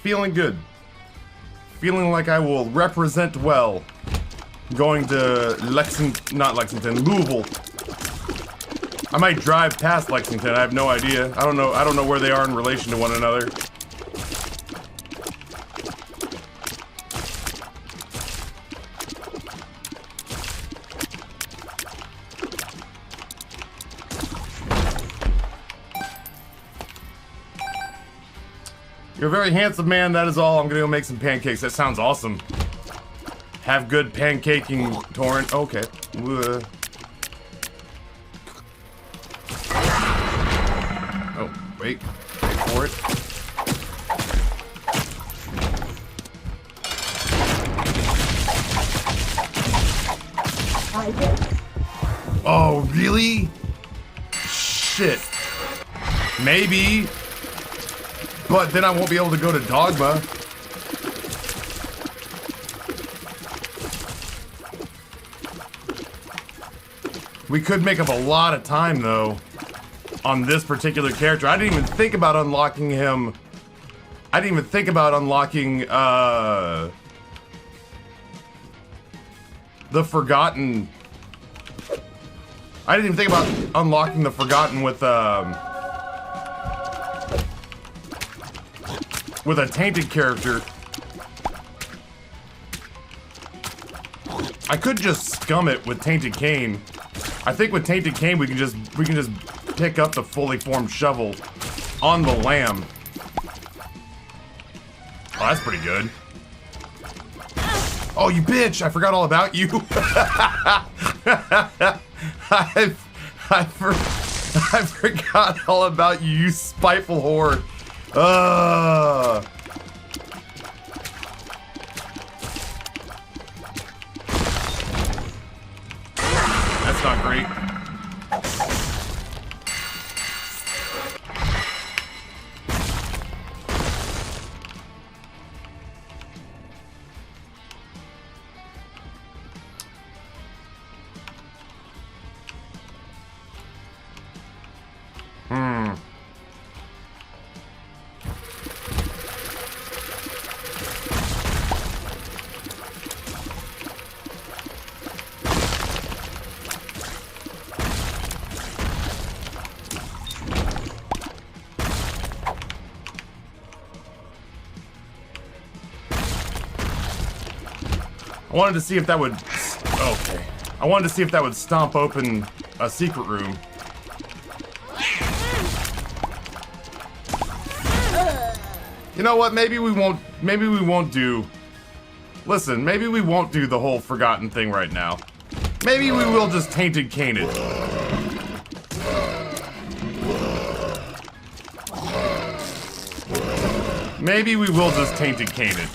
feeling good. Feeling like I will represent well. Going to Louisville. I might drive past Lexington, I have no idea. I don't know where they are in relation to one another. You're a very handsome man, that is all. I'm gonna go make some pancakes. That sounds awesome. Have good pancaking, Torrent. Okay. Oh, wait for it. Oh, really? Shit. Maybe. But then I won't be able to go to Dogma. We could make up a lot of time, though, on this particular character. I didn't even think about unlocking him. I didn't even think about unlocking, the Forgotten. I didn't even think about unlocking the Forgotten with a tainted character. I could just scum it with Tainted Cane. I think with Tainted Cane we can just pick up the fully formed shovel on the lamb. Oh, that's pretty good. Oh, you bitch! I forgot all about you. I forgot all about you, you spiteful whore. That's not great. I wanted to see if that would... Okay. I wanted to see if that would stomp open a secret room. You know what? Maybe we won't do... Listen, maybe we won't do the whole Forgotten thing right now. Maybe we will just Tainted Cane it. Maybe we will just Tainted Cane it.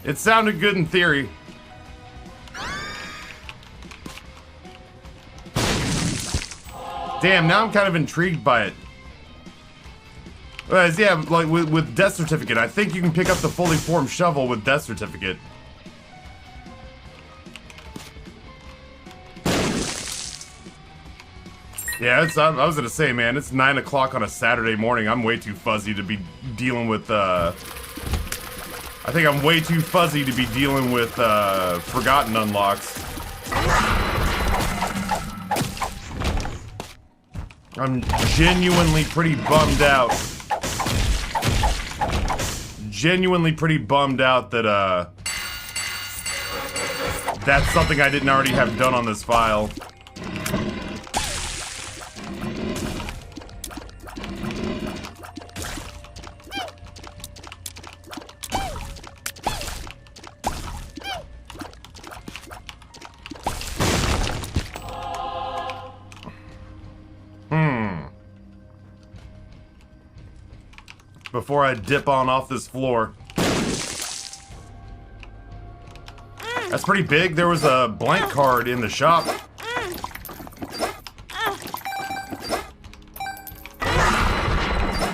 It sounded good in theory. Damn, now I'm kind of intrigued by it. Yeah, like with Death Certificate, I think you can pick up the fully formed shovel with Death Certificate. Yeah, I was gonna say, man, it's 9 o'clock on a Saturday morning. I'm way too fuzzy to be dealing with, I think I'm way too fuzzy to be dealing with, Forgotten unlocks. I'm genuinely pretty bummed out. Genuinely pretty bummed out that, that's something I didn't already have done on this file. Before I dip on off this floor. That's pretty big. There was a blank card in the shop.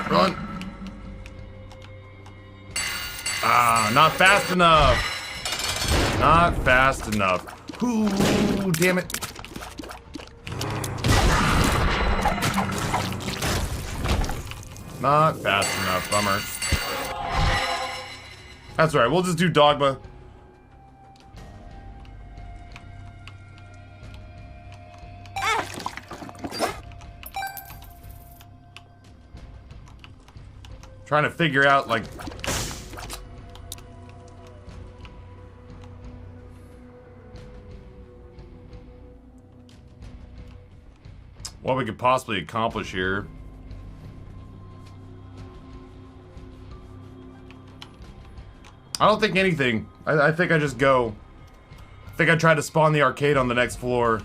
Run. Ah. Ah, not fast enough. Not fast enough. Ooh, damn it. Not fast enough, bummer. That's right, we'll just do Dogma. Trying to figure out, like... what we could possibly accomplish here. I don't think anything. I think I just go. I think I try to spawn the arcade on the next floor.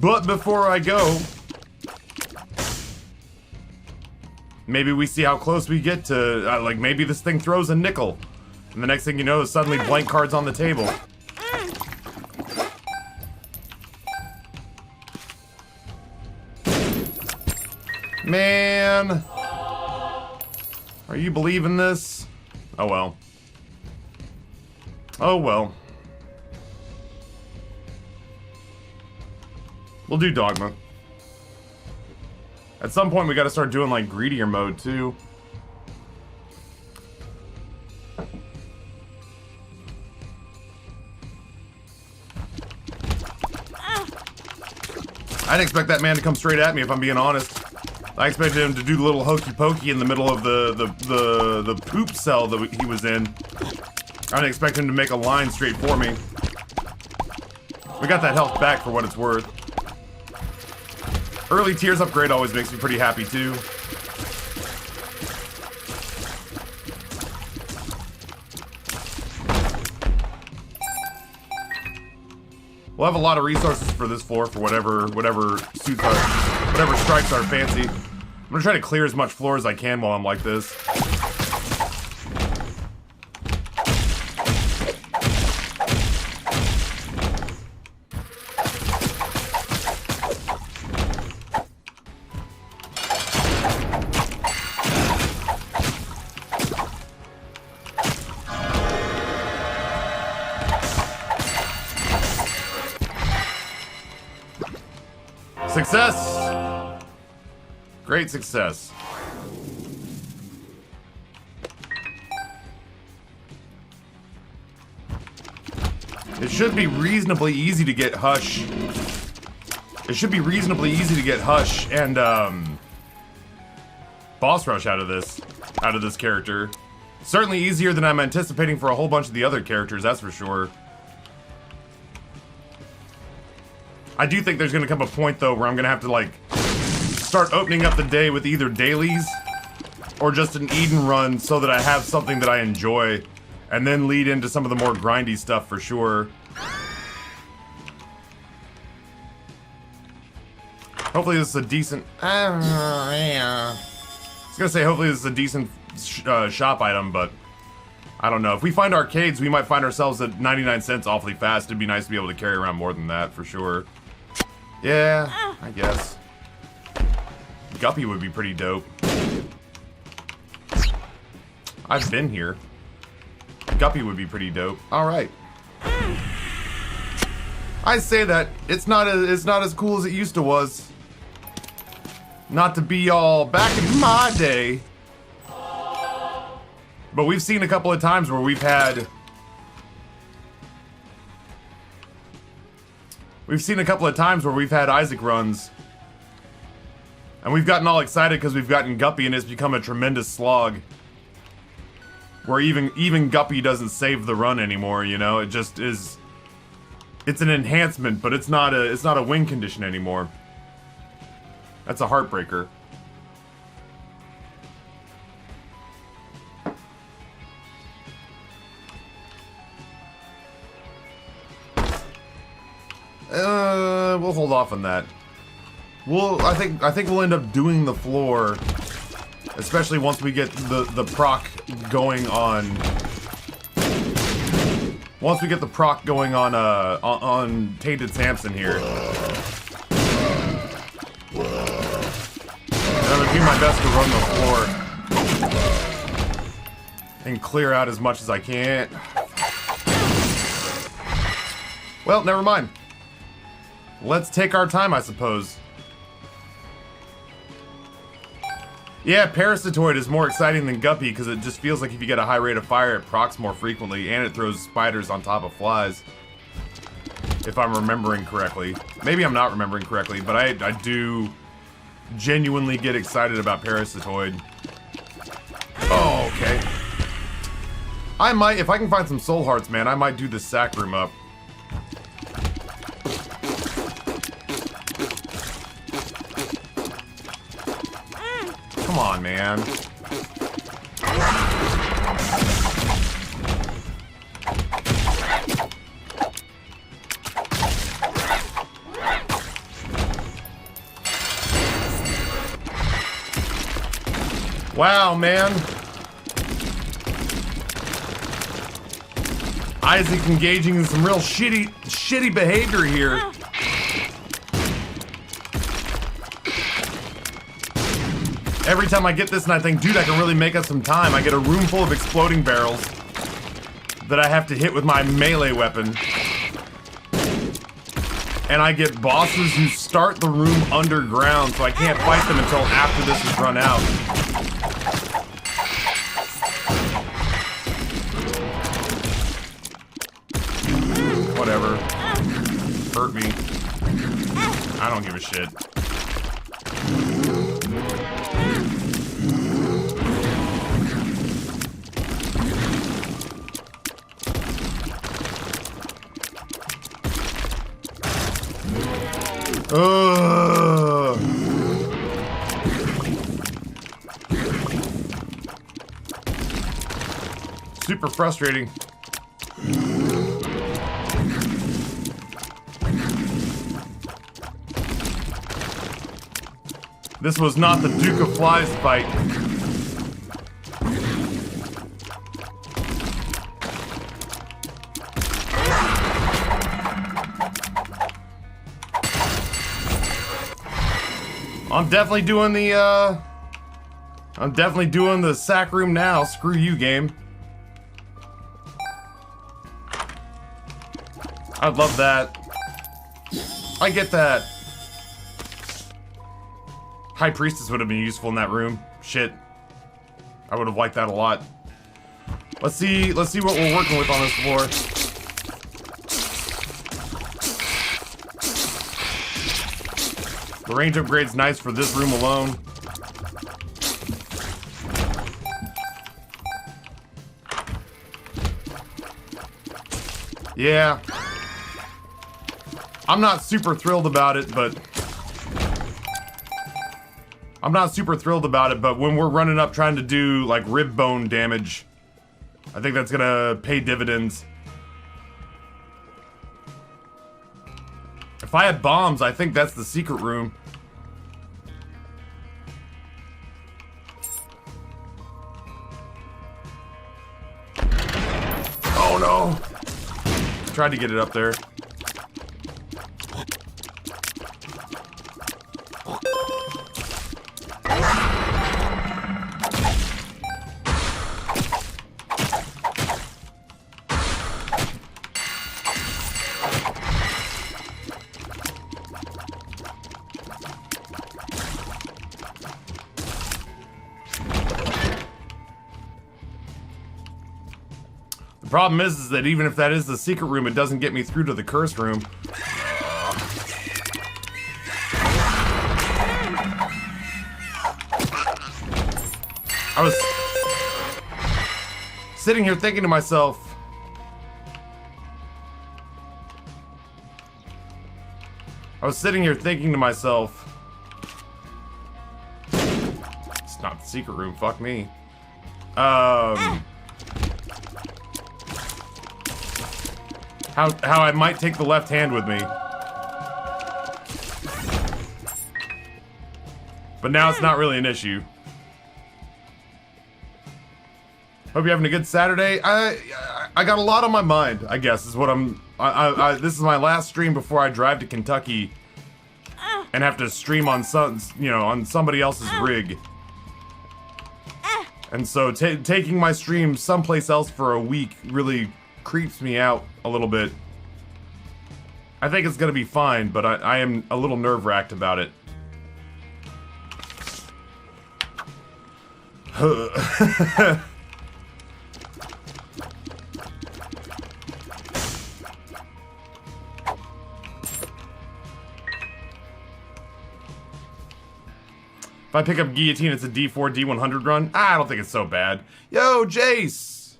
But before I go, maybe we see how close we get to, like, maybe this thing throws a nickel. And the next thing you know is suddenly blank cards on the table. Man. Are you believing this? Oh well. Oh well. We'll do Dogma. At some point we gotta start doing like greedier mode too. I didn't expect that man to come straight at me, if I'm being honest. I expected him to do the little hokey pokey in the middle of the poop cell that he was in. I didn't expect him to make a line straight for me. We got that health back for what it's worth. Early tiers upgrade always makes me pretty happy too. We'll have a lot of resources for this floor for whatever suits our, whatever strikes our fancy. I'm gonna try to clear as much floor as I can while I'm like this. Success! Great success. It should be reasonably easy to get Hush. It should be reasonably easy to get Hush and, boss rush out of this character. Certainly easier than I'm anticipating for a whole bunch of the other characters, that's for sure. I do think there's gonna come a point, though, where I'm gonna have to, like, start opening up the day with either dailies or just an Eden run so that I have something that I enjoy, and then lead into some of the more grindy stuff for sure. Hopefully this is a decent... I was gonna say, hopefully this is a decent shop item, but I don't know. If we find arcades, we might find ourselves at 99 cents awfully fast. It'd be nice to be able to carry around more than that, for sure. Yeah, I guess. Guppy would be pretty dope. I've been here. Guppy would be pretty dope. Alright. I say that. It's not as cool as it used to was. Not to be all back in my day. But we've seen a couple of times where we've had... Isaac runs. And we've gotten all excited because we've gotten Guppy and it's become a tremendous slog. Where even Guppy doesn't save the run anymore, you know? It just is... It's an enhancement, but it's not a win condition anymore. That's a heartbreaker. We'll hold off on that. I think we'll end up doing the floor, especially once we get the proc going on. Once we get the proc going on Tainted Samson here. And I'm gonna do my best to run the floor. and clear out as much as I can. Well, never mind. Let's take our time, I suppose. Yeah, Parasitoid is more exciting than Guppy because it just feels like if you get a high rate of fire, it procs more frequently, and it throws spiders on top of flies. If I'm remembering correctly. Maybe I'm not remembering correctly, but I do genuinely get excited about Parasitoid. Oh, okay. I might, if I can find some soul hearts, man, I might do the sack room up. Come on, man. Wow, man. Isaac engaging in some real shitty behavior here. Every time I get this and I think, dude, I can really make us some time, I get a room full of exploding barrels that I have to hit with my melee weapon. And I get bosses who start the room underground, so I can't fight them until after this is run out. Whatever. Hurt me. I don't give a shit. Ugh. Super frustrating. This was not the Duke of Flies fight. I'm definitely doing the sack room now. Screw you, game. I'd love that. I get that. High Priestess would have been useful in that room. Shit. I would have liked that a lot. Let's see what we're working with on this floor. The range upgrade's nice for this room alone. Yeah. I'm not super thrilled about it, but when we're running up trying to do, like, rib bone damage, I think that's gonna pay dividends. If I had bombs, I think that's the secret room. Oh no! Tried to get it up there. The problem is that even if that is the secret room, it doesn't get me through to the curse room. I was sitting here thinking to myself, it's not the secret room, fuck me. How I might take the left hand with me. But now it's not really an issue. Hope you're having a good Saturday. I got a lot on my mind, I guess, is what this is my last stream before I drive to Kentucky and have to stream on on somebody else's rig. And so taking my stream someplace else for a week really creeps me out a little bit. I think it's gonna be fine, but I am a little nerve-wracked about it. If I pick up Guillotine, it's a D4, D100 run? I don't think it's so bad. Yo, Jace!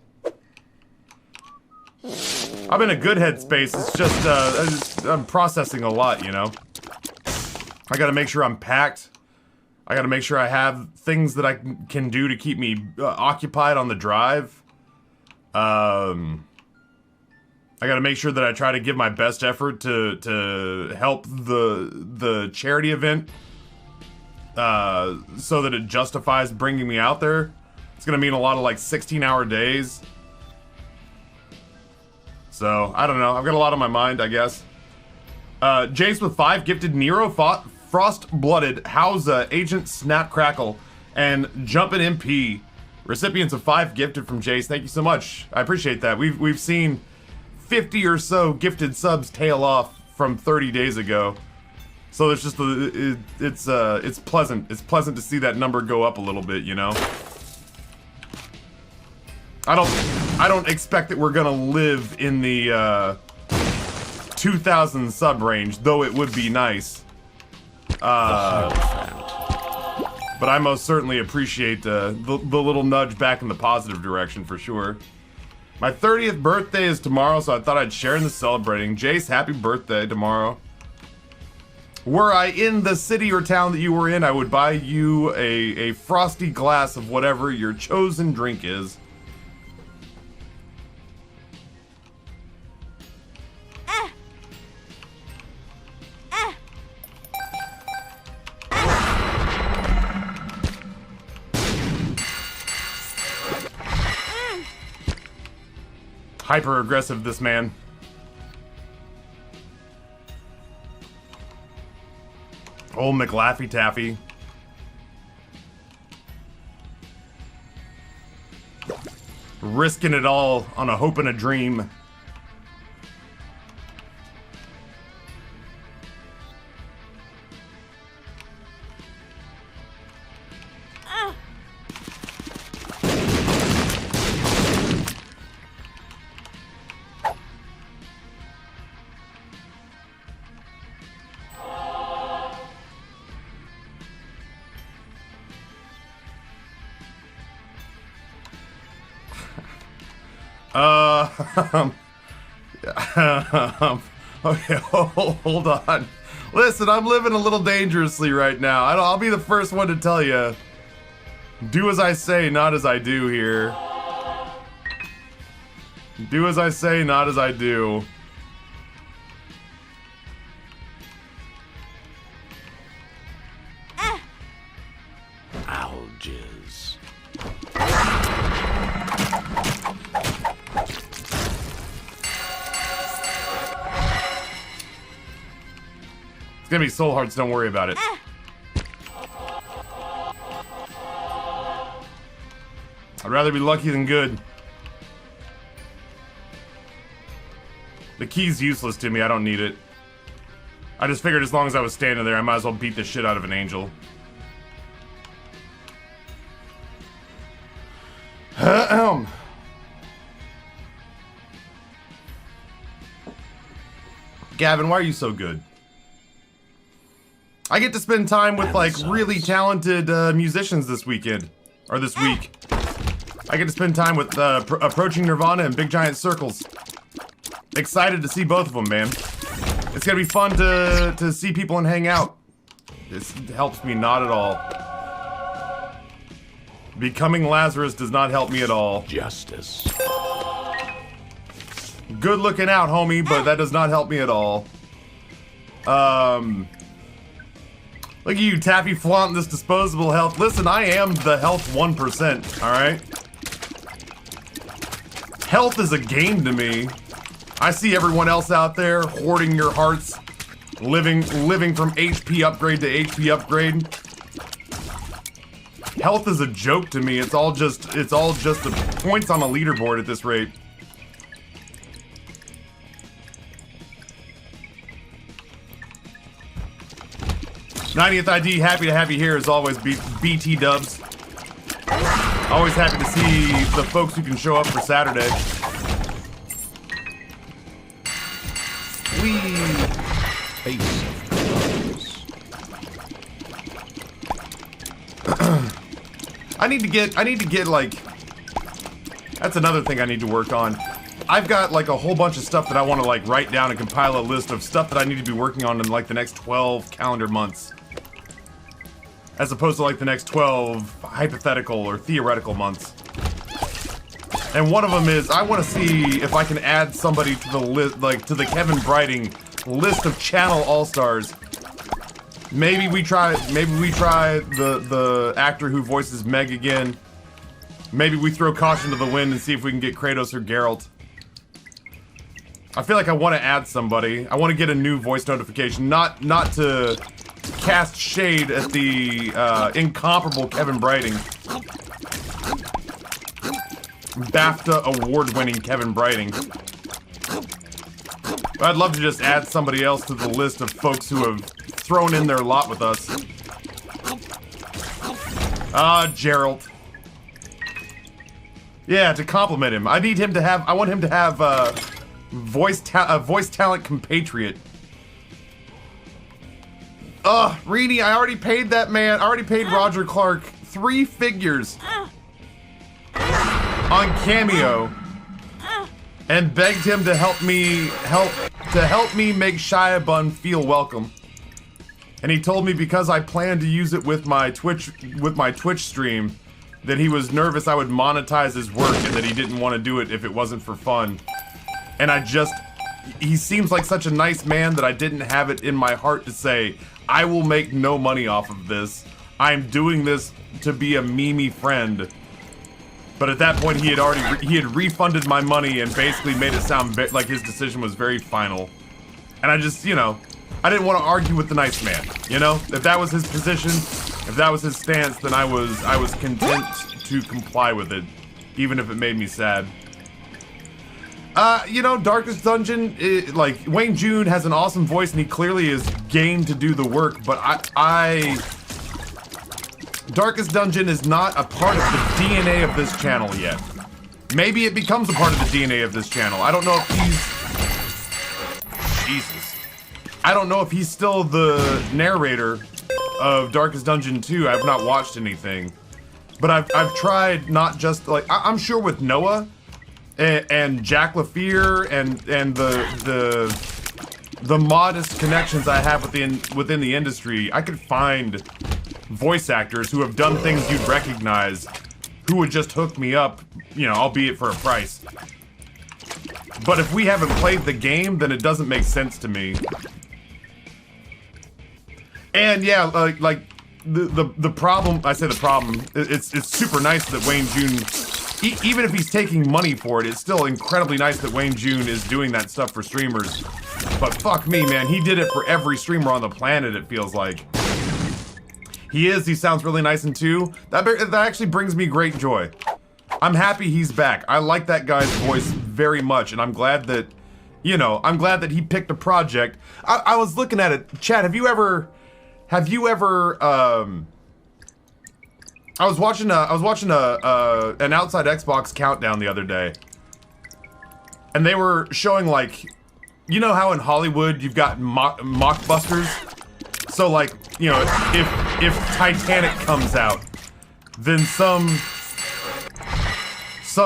I'm in a good headspace, it's just, I'm processing a lot, you know? I gotta make sure I'm packed. I gotta make sure I have things that I can do to keep me occupied on the drive. I gotta make sure that I try to give my best effort to help the charity event. So that it justifies bringing me out there. It's gonna mean a lot of like 16-hour days. So, I don't know. I've got a lot on my mind, I guess. Jace with 5 gifted Nero, Frost-Blooded, Hausa, Agent Snap Crackle, and Jumpin' MP. Recipients of 5 gifted from Jace. Thank you so much. I appreciate that. We've seen 50 or so gifted subs tail off from 30 days ago. So it's just it's pleasant. It's pleasant to see that number go up a little bit, you know. I don't expect that we're gonna live in the 2,000 sub range, though it would be nice. But I most certainly appreciate the little nudge back in the positive direction for sure. My 30th birthday is tomorrow, so I thought I'd share in the celebrating. Jace, happy birthday tomorrow. Were I in the city or town that you were in, I would buy you a frosty glass of whatever your chosen drink is. Hyper aggressive, this man. Old McLaffy Taffy. Risking it all on a hope and a dream. Okay, hold on. Listen, I'm living a little dangerously right now. I'll be the first one to tell you. Do as I say, not as I do here. Do as I say, not as I do. Alges. It's gonna be soul hearts, don't worry about it. I'd rather be lucky than good. The key's useless to me, I don't need it. I just figured as long as I was standing there, I might as well beat the shit out of an angel. Gavin, why are you so good? I get to spend time with, like, really talented musicians this weekend. Or this week. I get to spend time with Approaching Nirvana and Big Giant Circles. Excited to see both of them, man. It's gonna be fun to see people and hang out. This helps me not at all. Becoming Lazarus does not help me at all. Justice. Good looking out, homie, but that does not help me at all. Look at you, Taffy, flaunting this disposable health. Listen, I am the health 1%, alright? Health is a game to me. I see everyone else out there hoarding your hearts, living from HP upgrade to HP upgrade. health is a joke to me. It's all just the points on a leaderboard at this rate. '90th ID, happy to have you here as always, BT Dubs. Always happy to see the folks who can show up for Saturday. Whee! Face. I need to get like, that's another thing I need to work on. I've got like a whole bunch of stuff that I want to like write down and compile a list of stuff that I need to be working on in like the next 12 calendar months. As opposed to like the next 12 hypothetical or theoretical months. And one of them is, I want to see if I can add somebody to the list, like to the Kevin Brighting list of channel all-stars. Maybe we try the actor who voices Meg again. Maybe we throw caution to the wind and see if we can get Kratos or Geralt. I feel like I want to add somebody. I want to get a new voice notification, not to cast shade at the incomparable Kevin Brighting. BAFTA award-winning Kevin Brighting. I'd love to just add somebody else to the list of folks who have thrown in their lot with us. Geralt. Yeah, to compliment him. I want him to have a voice talent compatriot. Reedy, I already paid that man. I already paid Roger Clark 3 figures on Cameo and begged him to help me make Shia Bun feel welcome. And he told me because I planned to use it with my Twitch stream that he was nervous I would monetize his work and that he didn't want to do it if it wasn't for fun. And he seems like such a nice man that I didn't have it in my heart to say, I will make no money off of this. I'm doing this to be a memey friend. But at that point, he had refunded my money and basically made it sound like his decision was very final. And I just, you know, I didn't want to argue with the nice man. You know, if that was his position, if that was his stance, then I was content to comply with it, even if it made me sad. You know, Darkest Dungeon, like, Wayne June has an awesome voice and he clearly is game to do the work, but Darkest Dungeon is not a part of the DNA of this channel yet. Maybe it becomes a part of the DNA of this channel. I don't know if Jesus. I don't know if he's still the narrator of Darkest Dungeon 2. I've not watched anything. But I've tried not just, like, I'm sure with Noah and Jack LaFear and the modest connections I have within the industry, I could find voice actors who have done things you'd recognize who would just hook me up, you know, albeit for a price. But if we haven't played the game, then it doesn't make sense to me. And yeah, like the problem, I say the problem, it's super nice that Wayne June, even if he's taking money for it, it's still incredibly nice that Wayne June is doing that stuff for streamers. But fuck me, man, he did it for every streamer on the planet, it feels like. He sounds really nice in 2. That actually brings me great joy. I'm happy he's back. I like that guy's voice very much, and I'm glad that, you know, I'm glad that he picked a project. I was looking at it. Chad, have you ever, I was watching an Outside Xbox countdown the other day, and they were showing, like, you know how in Hollywood you've got mockbusters? So, like, you know, if Titanic comes out, then some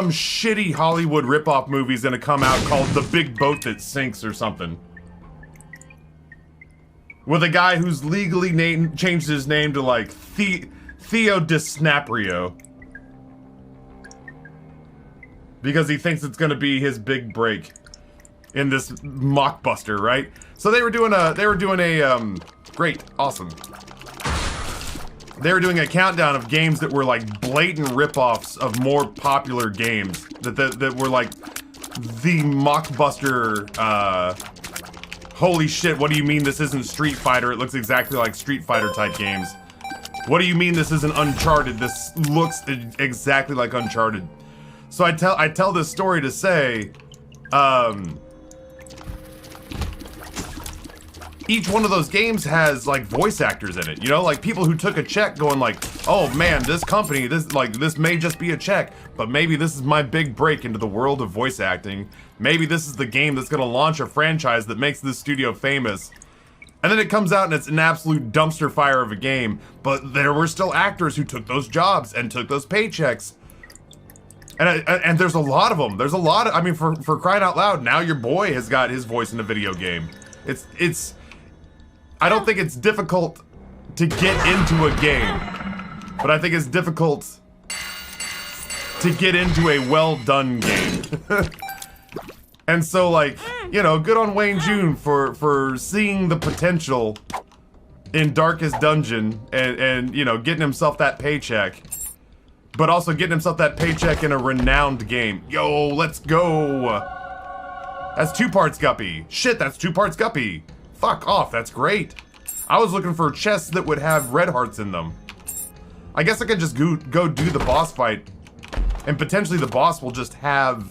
shitty Hollywood ripoff movie's gonna come out called The Big Boat That Sinks or something. With a guy who's legally changed his name to, like, Theo DiSnaprio. Because he thinks it's gonna be his big break in this mockbuster, right? So they were doing a great, awesome. They were doing a countdown of games that were like blatant ripoffs of more popular games that were like the mockbuster. Holy shit! What do you mean this isn't Street Fighter? It looks exactly like Street Fighter type games. What do you mean this isn't Uncharted? This looks exactly like Uncharted. So I tell this story to say, each one of those games has like voice actors in it, you know, like people who took a check going like, oh man, this company, this may just be a check, but maybe this is my big break into the world of voice acting. Maybe this is the game that's gonna launch a franchise that makes this studio famous. And then it comes out and it's an absolute dumpster fire of a game, but there were still actors who took those jobs and took those paychecks. And there's a lot of them. There's a lot of, I mean, for crying out loud, now your boy has got his voice in a video game. I don't think it's difficult to get into a game, but I think it's difficult to get into a well-done game. And so, like, you know, good on Wayne June for seeing the potential in Darkest Dungeon and you know, getting himself that paycheck, but also getting himself that paycheck in a renowned game. Yo, let's go. That's 2 parts Guppy. Shit, that's 2 parts Guppy. Fuck off, that's great. I was looking for chests that would have red hearts in them. I guess I could just go do the boss fight, and potentially the boss will just have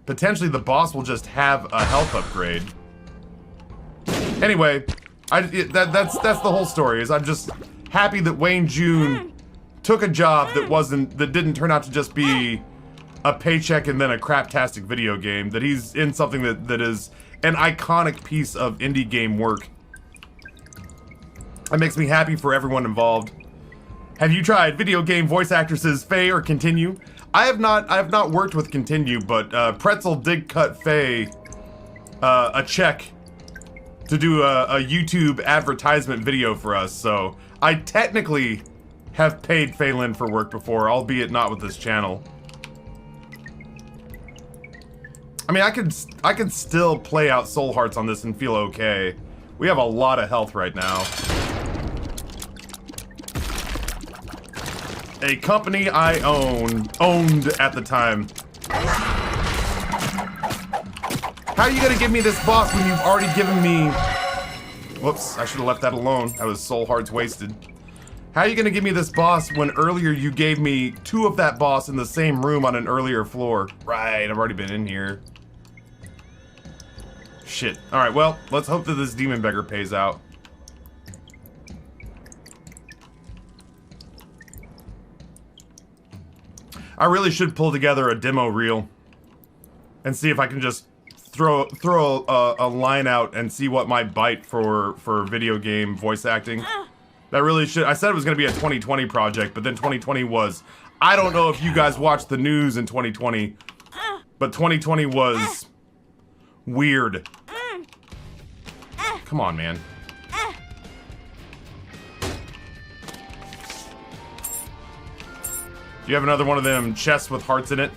a health upgrade. Anyway, that's the whole story. Is I'm just happy that Wayne June took a job that didn't turn out to just be a paycheck and then a craptastic video game. That he's in something that is an iconic piece of indie game work. That makes me happy for everyone involved. Have you tried video game voice actresses Faye or Continue? I have not worked with Continue, but Pretzel did cut Faye a check to do a YouTube advertisement video for us, so I technically have paid Phelan for work before, albeit not with this channel. I mean, I could still play out Soul Hearts on this and feel okay. We have a lot of health right now. A company I owned at the time. How are you gonna give me this boss when you've already given me... Whoops, I should have left that alone. That was Soul Hearts wasted. How are you gonna give me this boss when earlier you gave me 2 of that boss in the same room on an earlier floor? Right, I've already been in here. Shit. Alright, well, let's hope that this demon beggar pays out. I really should pull together a demo reel and see if I can just throw a line out and see what might bite for video game voice acting. That really should. I said it was going to be a 2020 project, but then 2020 was. I don't know if you guys watched the news in 2020, but 2020 was weird. Come on, man. Do you have another one of them chests with hearts in it?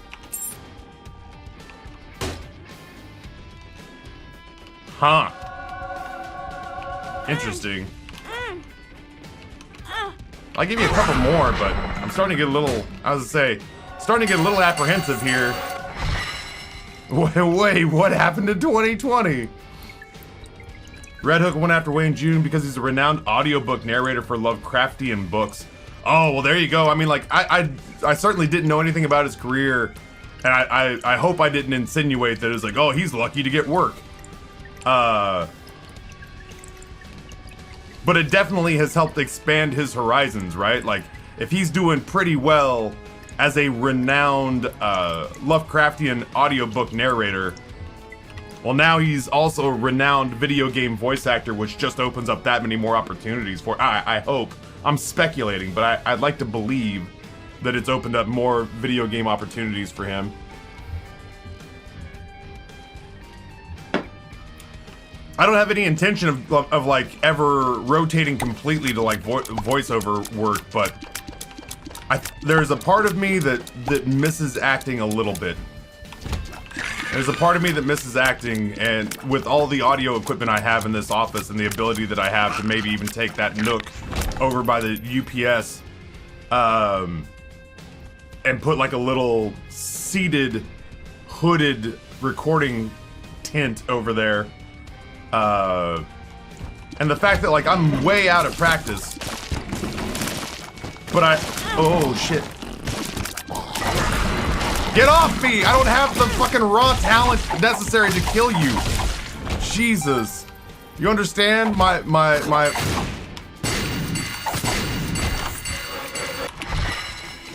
Huh. Interesting. I'll give you a couple more, but I'm starting to get a little, starting to get a little apprehensive here. Wait, what happened to 2020? Red Hook went after Wayne June because he's a renowned audiobook narrator for Lovecraftian books. Oh, well, there you go. I mean, like, I certainly didn't know anything about his career, and I hope I didn't insinuate that it was like, oh, he's lucky to get work. But it definitely has helped expand his horizons, right? Like, if he's doing pretty well as a renowned Lovecraftian audiobook narrator, well, now he's also a renowned video game voice actor, which just opens up that many more opportunities for, I hope. I'm speculating, but I'd like to believe that it's opened up more video game opportunities for him. I don't have any intention of like ever rotating completely to like voiceover work, but there's a part of me that misses acting a little bit. There's a part of me that misses acting, and with all the audio equipment I have in this office and the ability that I have to maybe even take that Nook over by the UPS and put like a little seated, hooded recording tent over there. And the fact that like I'm way out of practice But oh shit. Get off me! I don't have the fucking raw talent necessary to kill you. Jesus. You understand my...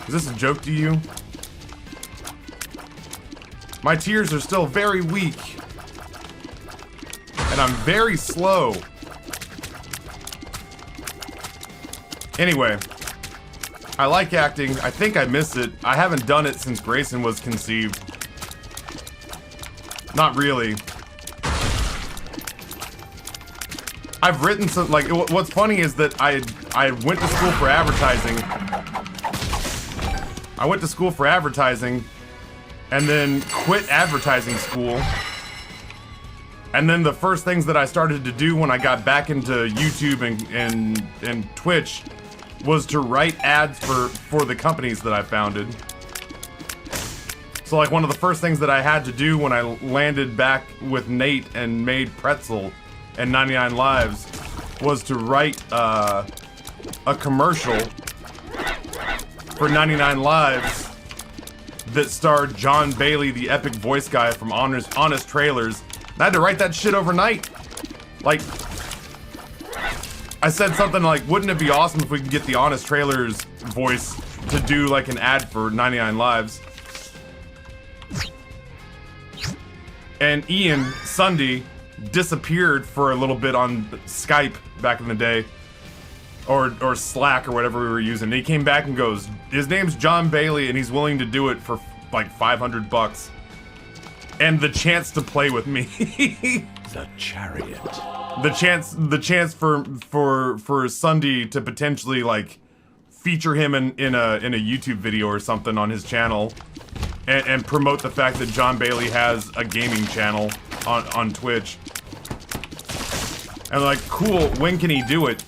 Is this a joke to you? My tears are still very weak. And I'm very slow. Anyway. I like acting. I think I miss it. I haven't done it since Grayson was conceived. Not really. I've written some, like, what's funny is that I went to school for advertising. I went to school for advertising and then quit advertising school. And then the first things that I started to do when I got back into YouTube and Twitch was to write ads for the companies that I founded. So like one of the first things that I had to do when I landed back with Nate and made Pretzel and 99 Lives was to write a commercial for 99 Lives that starred John Bailey, the epic voice guy from Honest Trailers. And I had to write that shit overnight. Like, I said something like, wouldn't it be awesome if we could get the Honest Trailers voice to do like an ad for 99 Lives? And Ian Sunday disappeared for a little bit on Skype back in the day. Or Slack or whatever we were using. And he came back and goes, his name's John Bailey and he's willing to do it for like $500. And the chance to play with me. The chariot. The chance for Sunday to potentially like feature him in a YouTube video or something on his channel, and promote the fact that John Bailey has a gaming channel on Twitch. And like, cool, when can he do it?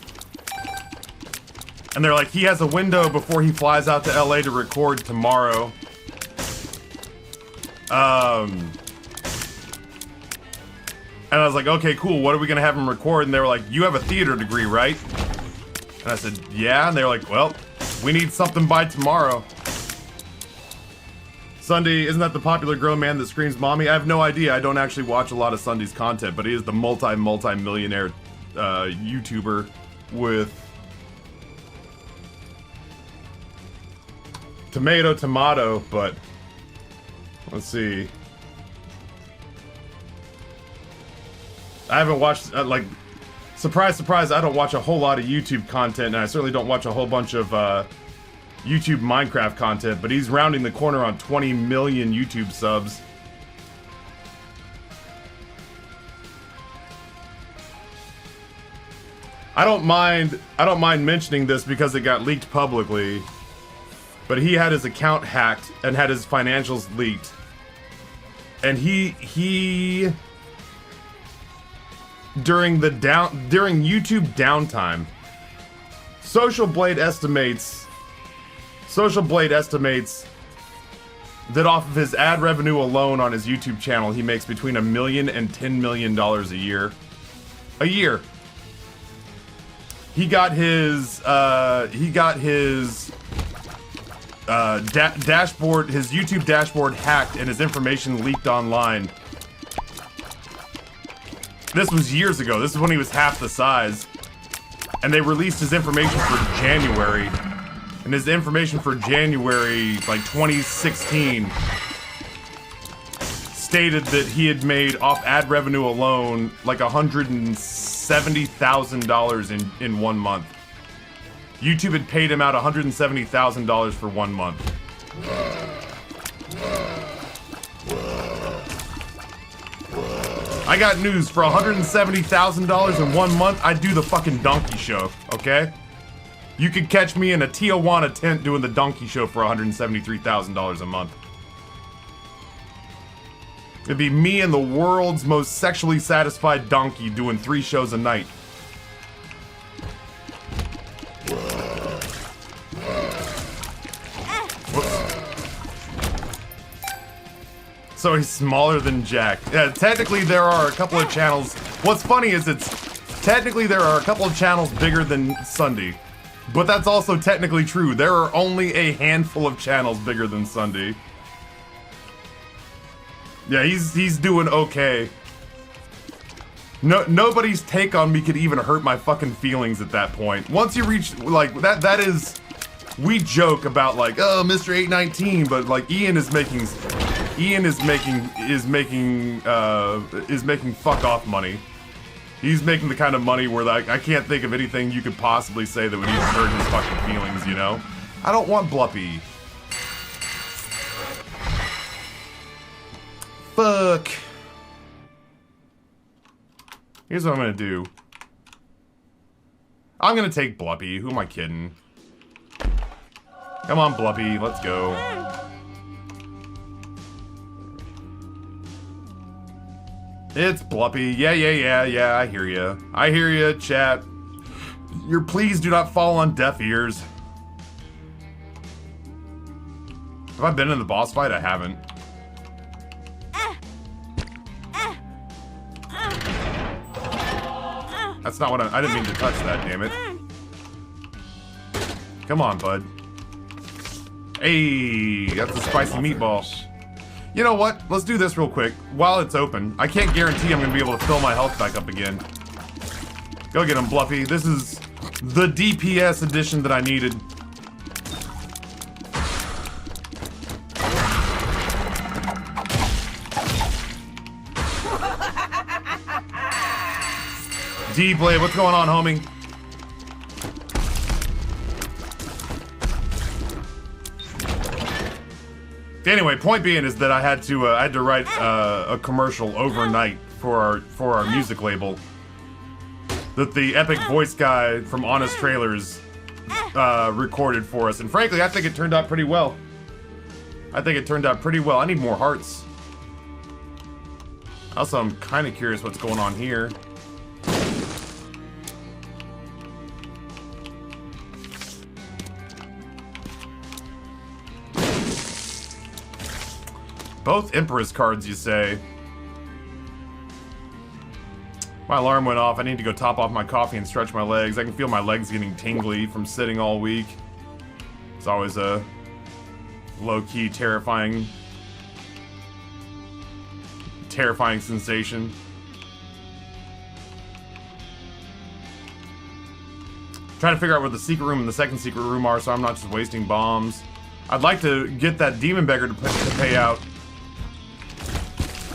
And they're like, he has a window before he flies out to LA to record tomorrow. And I was like, okay, cool, what are we gonna have him record? And they were like, you have a theater degree, right? And I said, yeah. And they were like, well, we need something by tomorrow. Sunday, isn't that the popular grown man that screams mommy? I have no idea. I don't actually watch a lot of Sunday's content, but he is the multi-millionaire YouTuber with tomato, but let's see. I haven't watched, like, surprise, surprise, I don't watch a whole lot of YouTube content, and I certainly don't watch a whole bunch of YouTube Minecraft content, but he's rounding the corner on 20 million YouTube subs. I don't mind mentioning this because it got leaked publicly, but he had his account hacked and had his financials leaked. And he during YouTube downtime, Social Blade estimates that off of his ad revenue alone on his YouTube channel, he makes between $1 million and $10 million a year. He got his dashboard, his YouTube dashboard hacked and his information leaked online. This was years ago. This is when he was half the size. And they released his information for January. And his information for January, like 2016, stated that he had made off ad revenue alone like $170,000 in 1 month. YouTube had paid him out $170,000 for 1 month. I got news. For $170,000 in 1 month, I'd do the fucking donkey show, okay? You could catch me in a Tijuana tent doing the donkey show for $173,000 a month. It'd be me and the world's most sexually satisfied donkey doing 3 shows a night. So he's smaller than Jack. Yeah, technically there are a couple of channels. What's funny is technically there are a couple of channels bigger than Sunday. But that's also technically true. There are only a handful of channels bigger than Sunday. Yeah, he's doing okay. Nobody's take on me could even hurt my fucking feelings at that point. Once you reach, like, that is... We joke about, like, oh, Mr. 819, but, like, Ian is making fuck off money. He's making the kind of money where, like, I can't think of anything you could possibly say that would even hurt his fucking feelings, you know? I don't want Bluppy. Fuck. Here's what I'm gonna do. I'm gonna take Bluppy. Who am I kidding? Come on, Bluppy. Let's go. It's Bluppy. Yeah. I hear ya. I hear ya, chat. Your pleas do not fall on deaf ears. Have I been in the boss fight? I haven't. That's not what I didn't mean to touch that, damn it. Come on, bud. Hey, that's a spicy meatball. You know what? Let's do this real quick while it's open. I can't guarantee I'm gonna be able to fill my health back up again. Go get him, Bluffy. This is the DPS edition that I needed. D-Blade, what's going on, homie? Anyway, point being is that I had to write a commercial overnight for our music label that the epic voice guy from Honest Trailers recorded for us, and frankly, I think it turned out pretty well. I need more hearts. Also, I'm kind of curious what's going on here. Both Empress cards, you say? My alarm went off. I need to go top off my coffee and stretch my legs. I can feel my legs getting tingly from sitting all week. It's always a low-key, terrifying sensation. Trying to figure out where the secret room and the second secret room are so I'm not just wasting bombs. I'd like to get that demon beggar to pay out.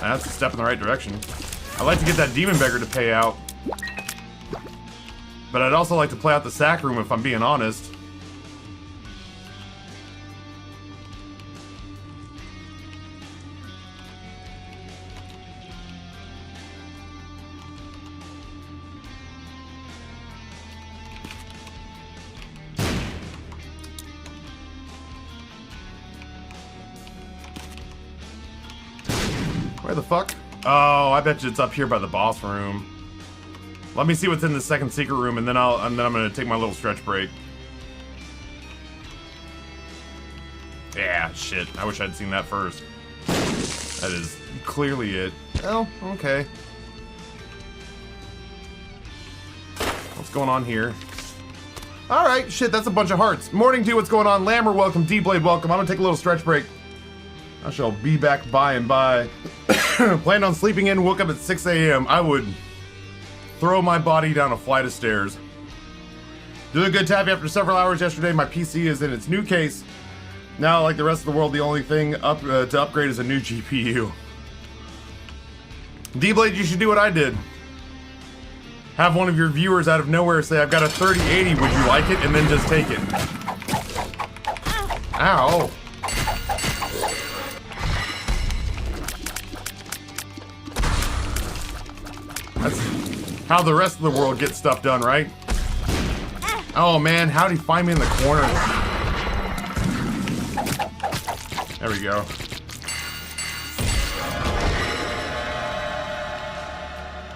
That's a step in the right direction. I'd like to get that demon beggar to pay out. But I'd also like to play out the sack room if I'm being honest. Where the fuck? Oh, I bet you it's up here by the boss room. Let me see what's in the second secret room, and then I'm gonna take my little stretch break. Yeah, shit. I wish I'd seen that first. That is clearly it. Oh, okay. What's going on here? Alright, shit, that's a bunch of hearts. Morning to what's going on? Lammer, welcome. D-Blade, welcome. I'm gonna take a little stretch break. I shall be back by and by. Planned on sleeping in, woke up at 6 a.m. I would throw my body down a flight of stairs. Doing good, Tappy. After several hours yesterday, my PC is in its new case. Now, like the rest of the world, the only thing to upgrade is a new GPU. D-Blade, you should do what I did. Have one of your viewers out of nowhere say, I've got a 3080, would you like it? And then just take it. Ow. That's how the rest of the world gets stuff done, right? Oh man, how'd he find me in the corner? There we go.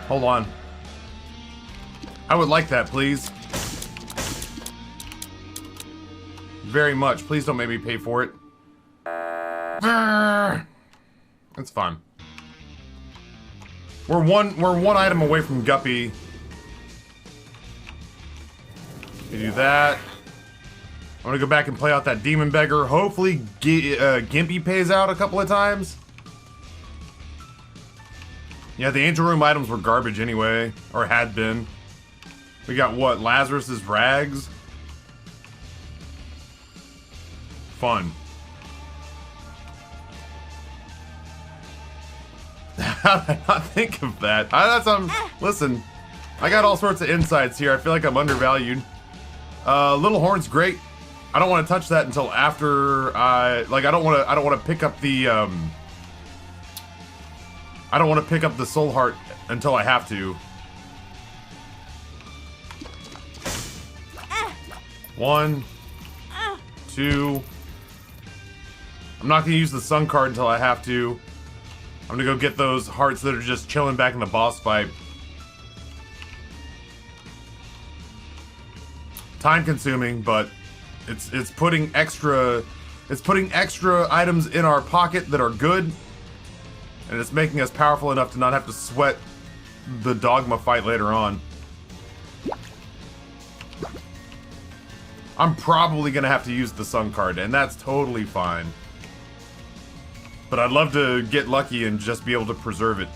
Hold on. I would like that, please. Very much. Please don't make me pay for it. It's fine. We're one item away from Guppy. You do that. I'm gonna go back and play out that Demon Beggar. Hopefully, Gimpy pays out a couple of times. Yeah, the Angel Room items were garbage anyway, or had been. We got what? Lazarus's rags? Fun. How did I not think of that? Listen, I got all sorts of insights here. I feel like I'm undervalued. Little Horn's great. I don't want to touch that until after I don't want to pick up the I don't want to pick up the Soul Heart until I have to. 1, 2. I'm not gonna use the Sun card until I have to. I'm gonna go get those hearts that are just chilling back in the boss fight. Time consuming, but it's putting extra items in our pocket that are good, and it's making us powerful enough to not have to sweat the Dogma fight later on. I'm probably gonna have to use the Sun card, and that's totally fine. But I'd love to get lucky and just be able to preserve it.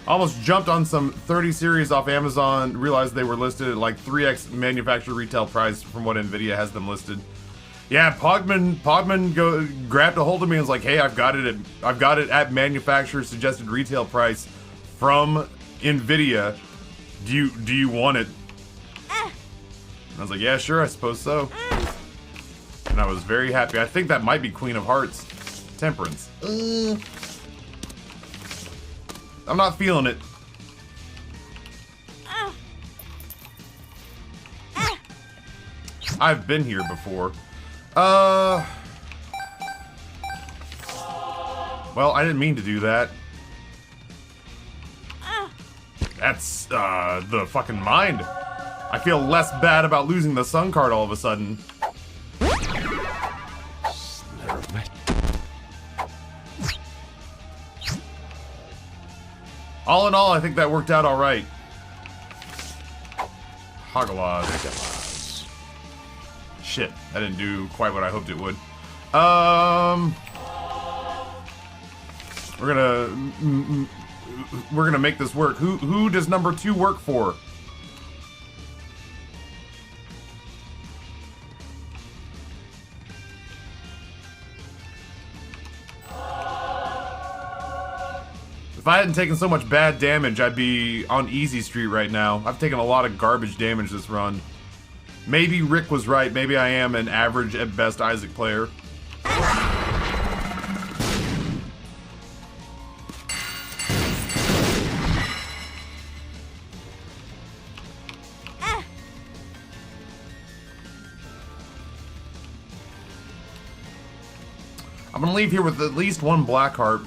Almost jumped on some 30 series off Amazon, realized they were listed at like 3x manufacturer retail price from what Nvidia has them listed. Yeah, Pogman grabbed a hold of me and was like, "Hey, I've got it at manufacturer suggested retail price from Nvidia. Do you want it?" And I was like, "Yeah, sure, I suppose so." And I was very happy. I think that might be Queen of Hearts. Temperance. I'm not feeling it. I've been here before. Well, I didn't mean to do that. That's, the fucking mind. I feel less bad about losing the Sun card all of a sudden. All in all, I think that worked out alright. Hagalaz. Shit, that didn't do quite what I hoped it would. We're gonna make this work. Who does number 2 work for? If I hadn't taken so much bad damage, I'd be on easy street right now. I've taken a lot of garbage damage this run. Maybe Rick was right. Maybe I am an average at best Isaac player. I'm gonna leave here with at least one black heart.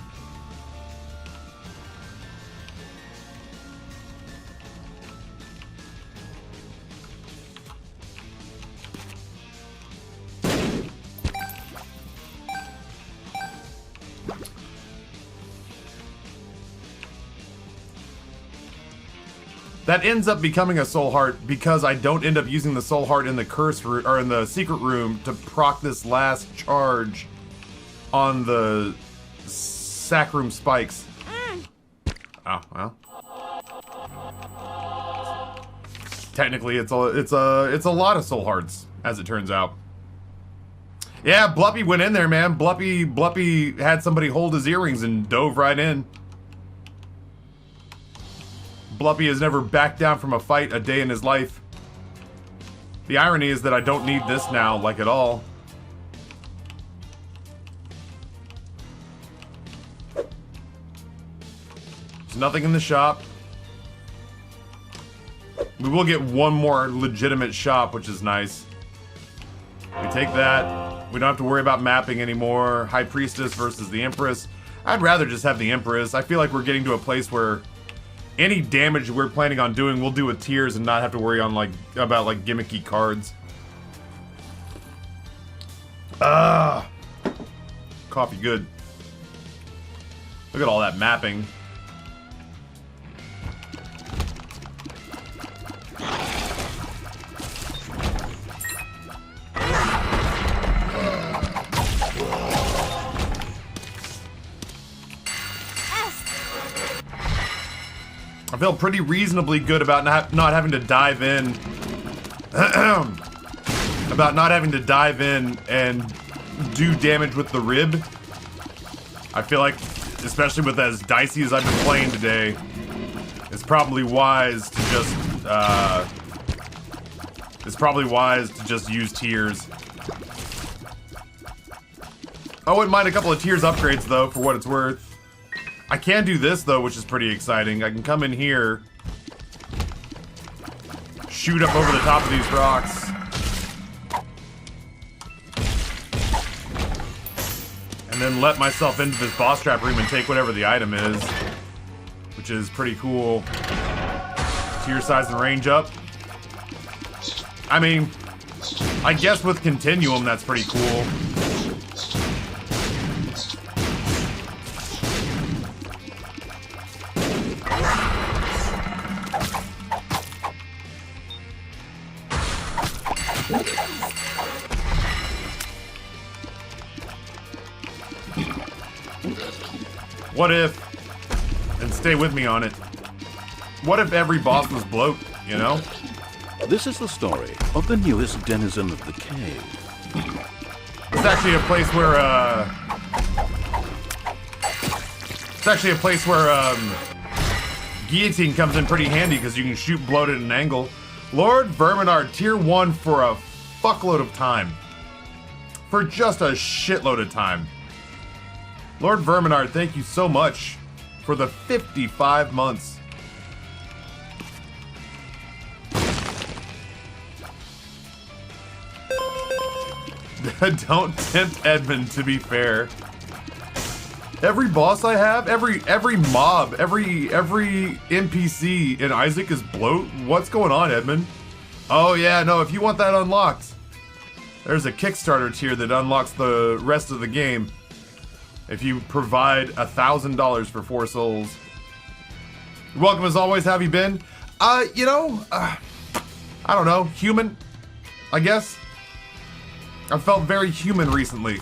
That ends up becoming a soul heart because I don't end up using the soul heart in the curse room or in the secret room to proc this last charge on the sack room spikes. Oh well. Technically, it's a lot of soul hearts, as it turns out. Yeah, Bluppy went in there, man. Bluppy had somebody hold his earrings and dove right in. Bluppy has never backed down from a fight a day in his life. The irony is that I don't need this now, like at all. There's nothing in the shop. We will get one more legitimate shop, which is nice. We take that. We don't have to worry about mapping anymore. High Priestess versus the Empress. I'd rather just have the Empress. I feel like we're getting to a place where any damage we're planning on doing, we'll do with tiers and not have to worry on about gimmicky cards. Coffee good. Look at all that mapping. feel pretty reasonably good about not having to dive in. About not having to dive in and do damage with the rib. I feel like, especially with as dicey as I've been playing today, it's probably wise to just, use tears. I wouldn't mind a couple of tears upgrades, though, for what it's worth. I can do this, though, which is pretty exciting. I can come in here, shoot up over the top of these rocks. And then let myself into this boss trap room and take whatever the item is, which is pretty cool. Tier size and range up. I mean, I guess with Continuum, that's pretty cool. What if, and stay with me on it, what if every boss was bloat, you know? This is the story of the newest denizen of the cave. It's actually a place where, guillotine comes in pretty handy because you can shoot bloat at an angle. Lord Verminard, tier 1 for a fuckload of time. For just a shitload of time. Lord Verminard, thank you so much for the 55 months. Don't tempt Edmund, to be fair. Every boss I have, every mob, every NPC in Isaac is bloat. What's going on, Edmund? Oh yeah, no, if you want that unlocked, there's a Kickstarter tier that unlocks the rest of the game. If you provide $1,000 for 4 souls. You're welcome as always, have you been? I don't know, human, I guess. I've felt very human recently.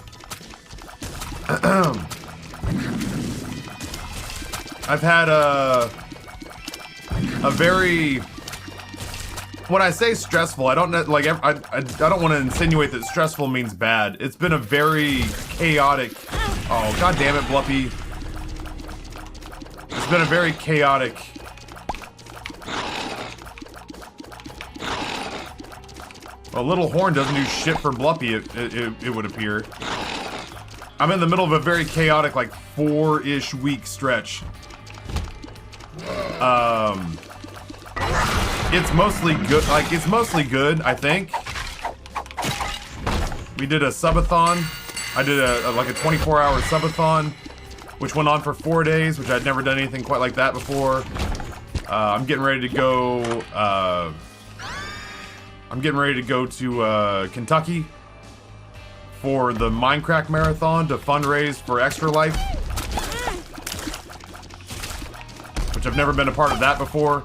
I've had a very, when I say stressful, I don't know, like, I don't want to insinuate that stressful means bad. It's been a very chaotic, oh, god damn it, Bluppy. It's been a very chaotic, well, Little Horn doesn't do shit for Bluppy, it would appear. I'm in the middle of a very chaotic, like, 4-ish week stretch. It's mostly good, I think. We did a subathon. I did like a 24-hour subathon, which went on for 4 days, which I'd never done anything quite like that before. I'm getting ready to go, to Kentucky for the Minecraft Marathon to fundraise for Extra Life, which I've never been a part of that before.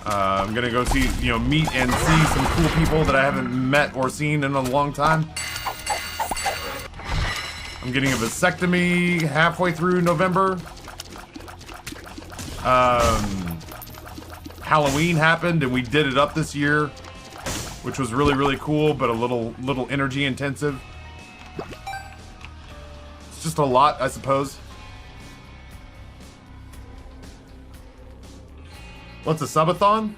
I'm gonna go see, meet and see some cool people that I haven't met or seen in a long time. I'm getting a vasectomy halfway through November. Halloween happened and we did it up this year, which was really, really cool, but a little energy intensive. It's just a lot, I suppose. What's a subathon?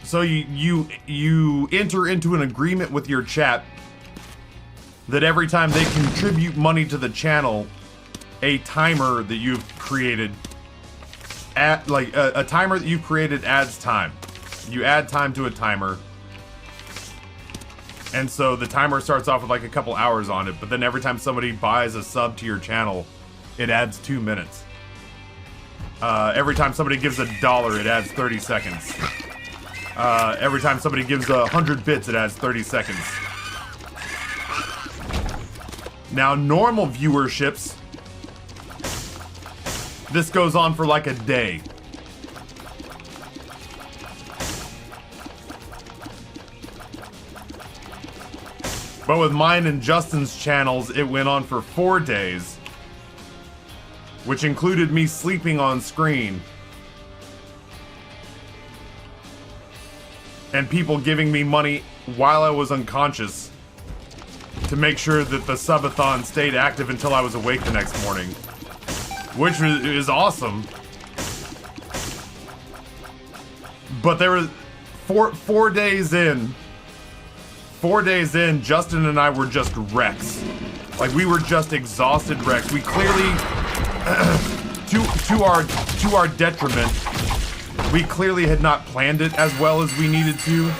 So you enter into an agreement with your chat that every time they contribute money to the channel, a timer that you've created, a timer that you've created adds time. You add time to a timer. And so the timer starts off with like a couple hours on it, but then every time somebody buys a sub to your channel, it adds 2 minutes. Every time somebody gives $1, it adds 30 seconds. Every time somebody gives 100 bits, it adds 30 seconds. Now, normal viewerships, this goes on for like a day. But with mine and Justin's channels, it went on for 4 days. which included me sleeping on screen. And people giving me money while I was unconscious to make sure that the subathon stayed active until I was awake the next morning. Which is awesome. But there was four days in, Justin and I were just wrecks. Like, we were just exhausted wrecks. We clearly, to our detriment, we clearly had not planned it as well as we needed to.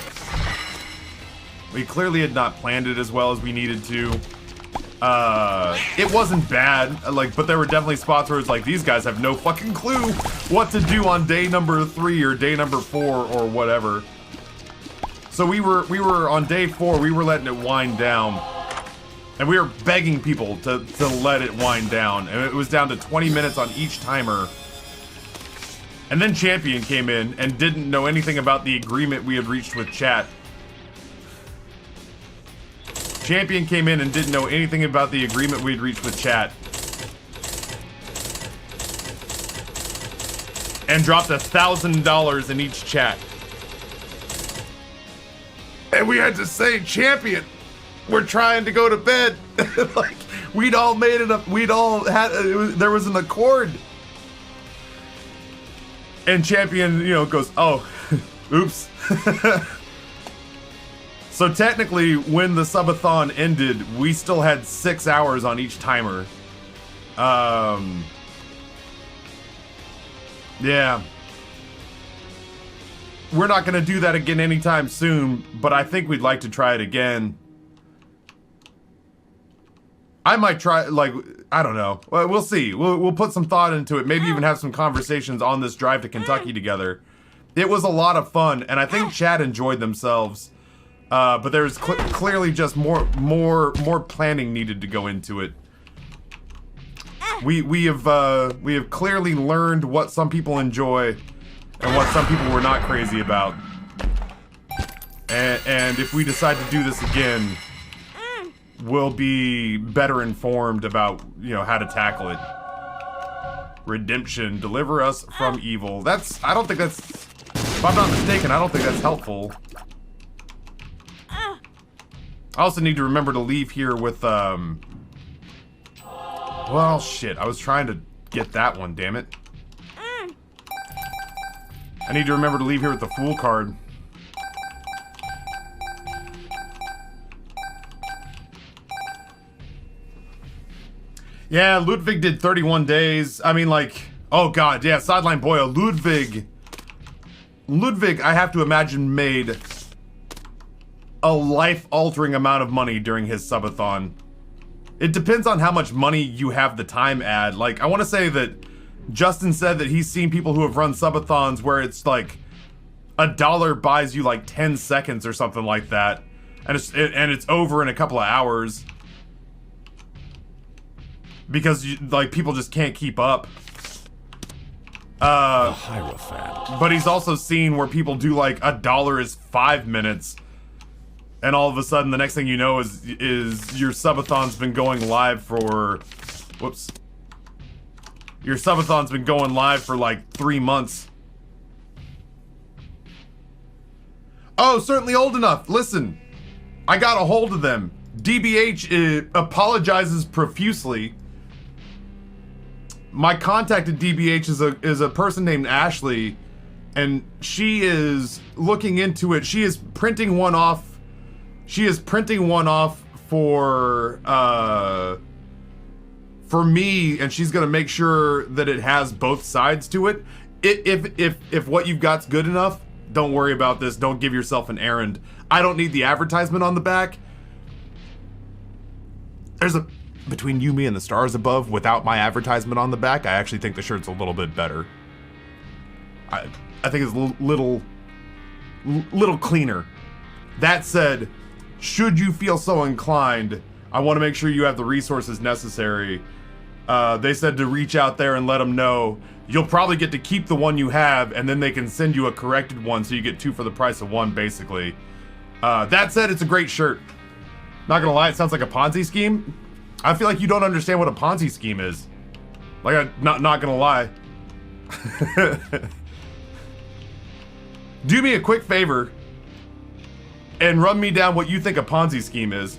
It wasn't bad, like, but there were definitely spots where it's like, these guys have no fucking clue what to do on day number 3 or day number 4 or whatever. So we were on day 4, we were letting it wind down. And we were begging people to let it wind down. And it was down to 20 minutes on each timer. And then Champion came in and didn't know anything about the agreement we had reached with chat. Champion came in and didn't know anything about the agreement we'd reached with chat. And dropped $1,000 in each chat. And we had to say, Champion, we're trying to go to bed. Like, we'd all made it up. We'd all had, there was an accord. And Champion, you know, goes, oh, oops. So technically, when the subathon ended, we still had 6 hours on each timer. Yeah. We're not going to do that again anytime soon, but I think we'd like to try it again. I might try, like, I don't know. Well, we'll see. We'll put some thought into it. Maybe even have some conversations on this drive to Kentucky together. It was a lot of fun, and I think chat enjoyed themselves. But there's clearly just more planning needed to go into it. We have clearly learned what some people enjoy and what some people were not crazy about. And if we decide to do this again, we'll be better informed about, you know, how to tackle it. Redemption, deliver us from evil. I don't think that's, if I'm not mistaken, I don't think that's helpful. I also need to remember to leave here with, well, shit, I was trying to get that one, damn it. I need to remember to leave here with the Fool card. Yeah, Ludwig did 31 days. I mean, like, oh god, yeah, Sideline Boyo. Ludwig, I have to imagine, made a life-altering amount of money during his subathon. It depends on how much money you have the time at. Like, I want to say that Justin said that he's seen people who have run subathons where it's like $1 buys you like 10 seconds or something like that, and it's over in a couple of hours because like people just can't keep up. The Hierophant. But he's also seen where people do like $1 is 5 minutes. And all of a sudden, the next thing you know is your subathon's been going live for, whoops. Your subathon's been going live for like 3 months. Oh, certainly old enough. Listen, I got a hold of them. DBH apologizes profusely. My contact at DBH is a person named Ashley, and she is looking into it. She is printing one off. She is printing one off for me, and she's gonna make sure that it has both sides to it. If what you've got's good enough, don't worry about this. Don't give yourself an errand. I don't need the advertisement on the back. There's a between you, me, and the stars above. Without my advertisement on the back, I actually think the shirt's a little bit better. I think it's a little cleaner. That said, should you feel so inclined, I want to make sure you have the resources necessary. They said to reach out there and let them know. You'll probably get to keep the one you have, and then they can send you a corrected one, so you get 2 for the price of 1, basically. That said, it's a great shirt. Not gonna lie, it sounds like a Ponzi scheme. I feel like you don't understand what a Ponzi scheme is. Like, I'm not gonna lie. Do me a quick favor and run me down what you think a Ponzi scheme is.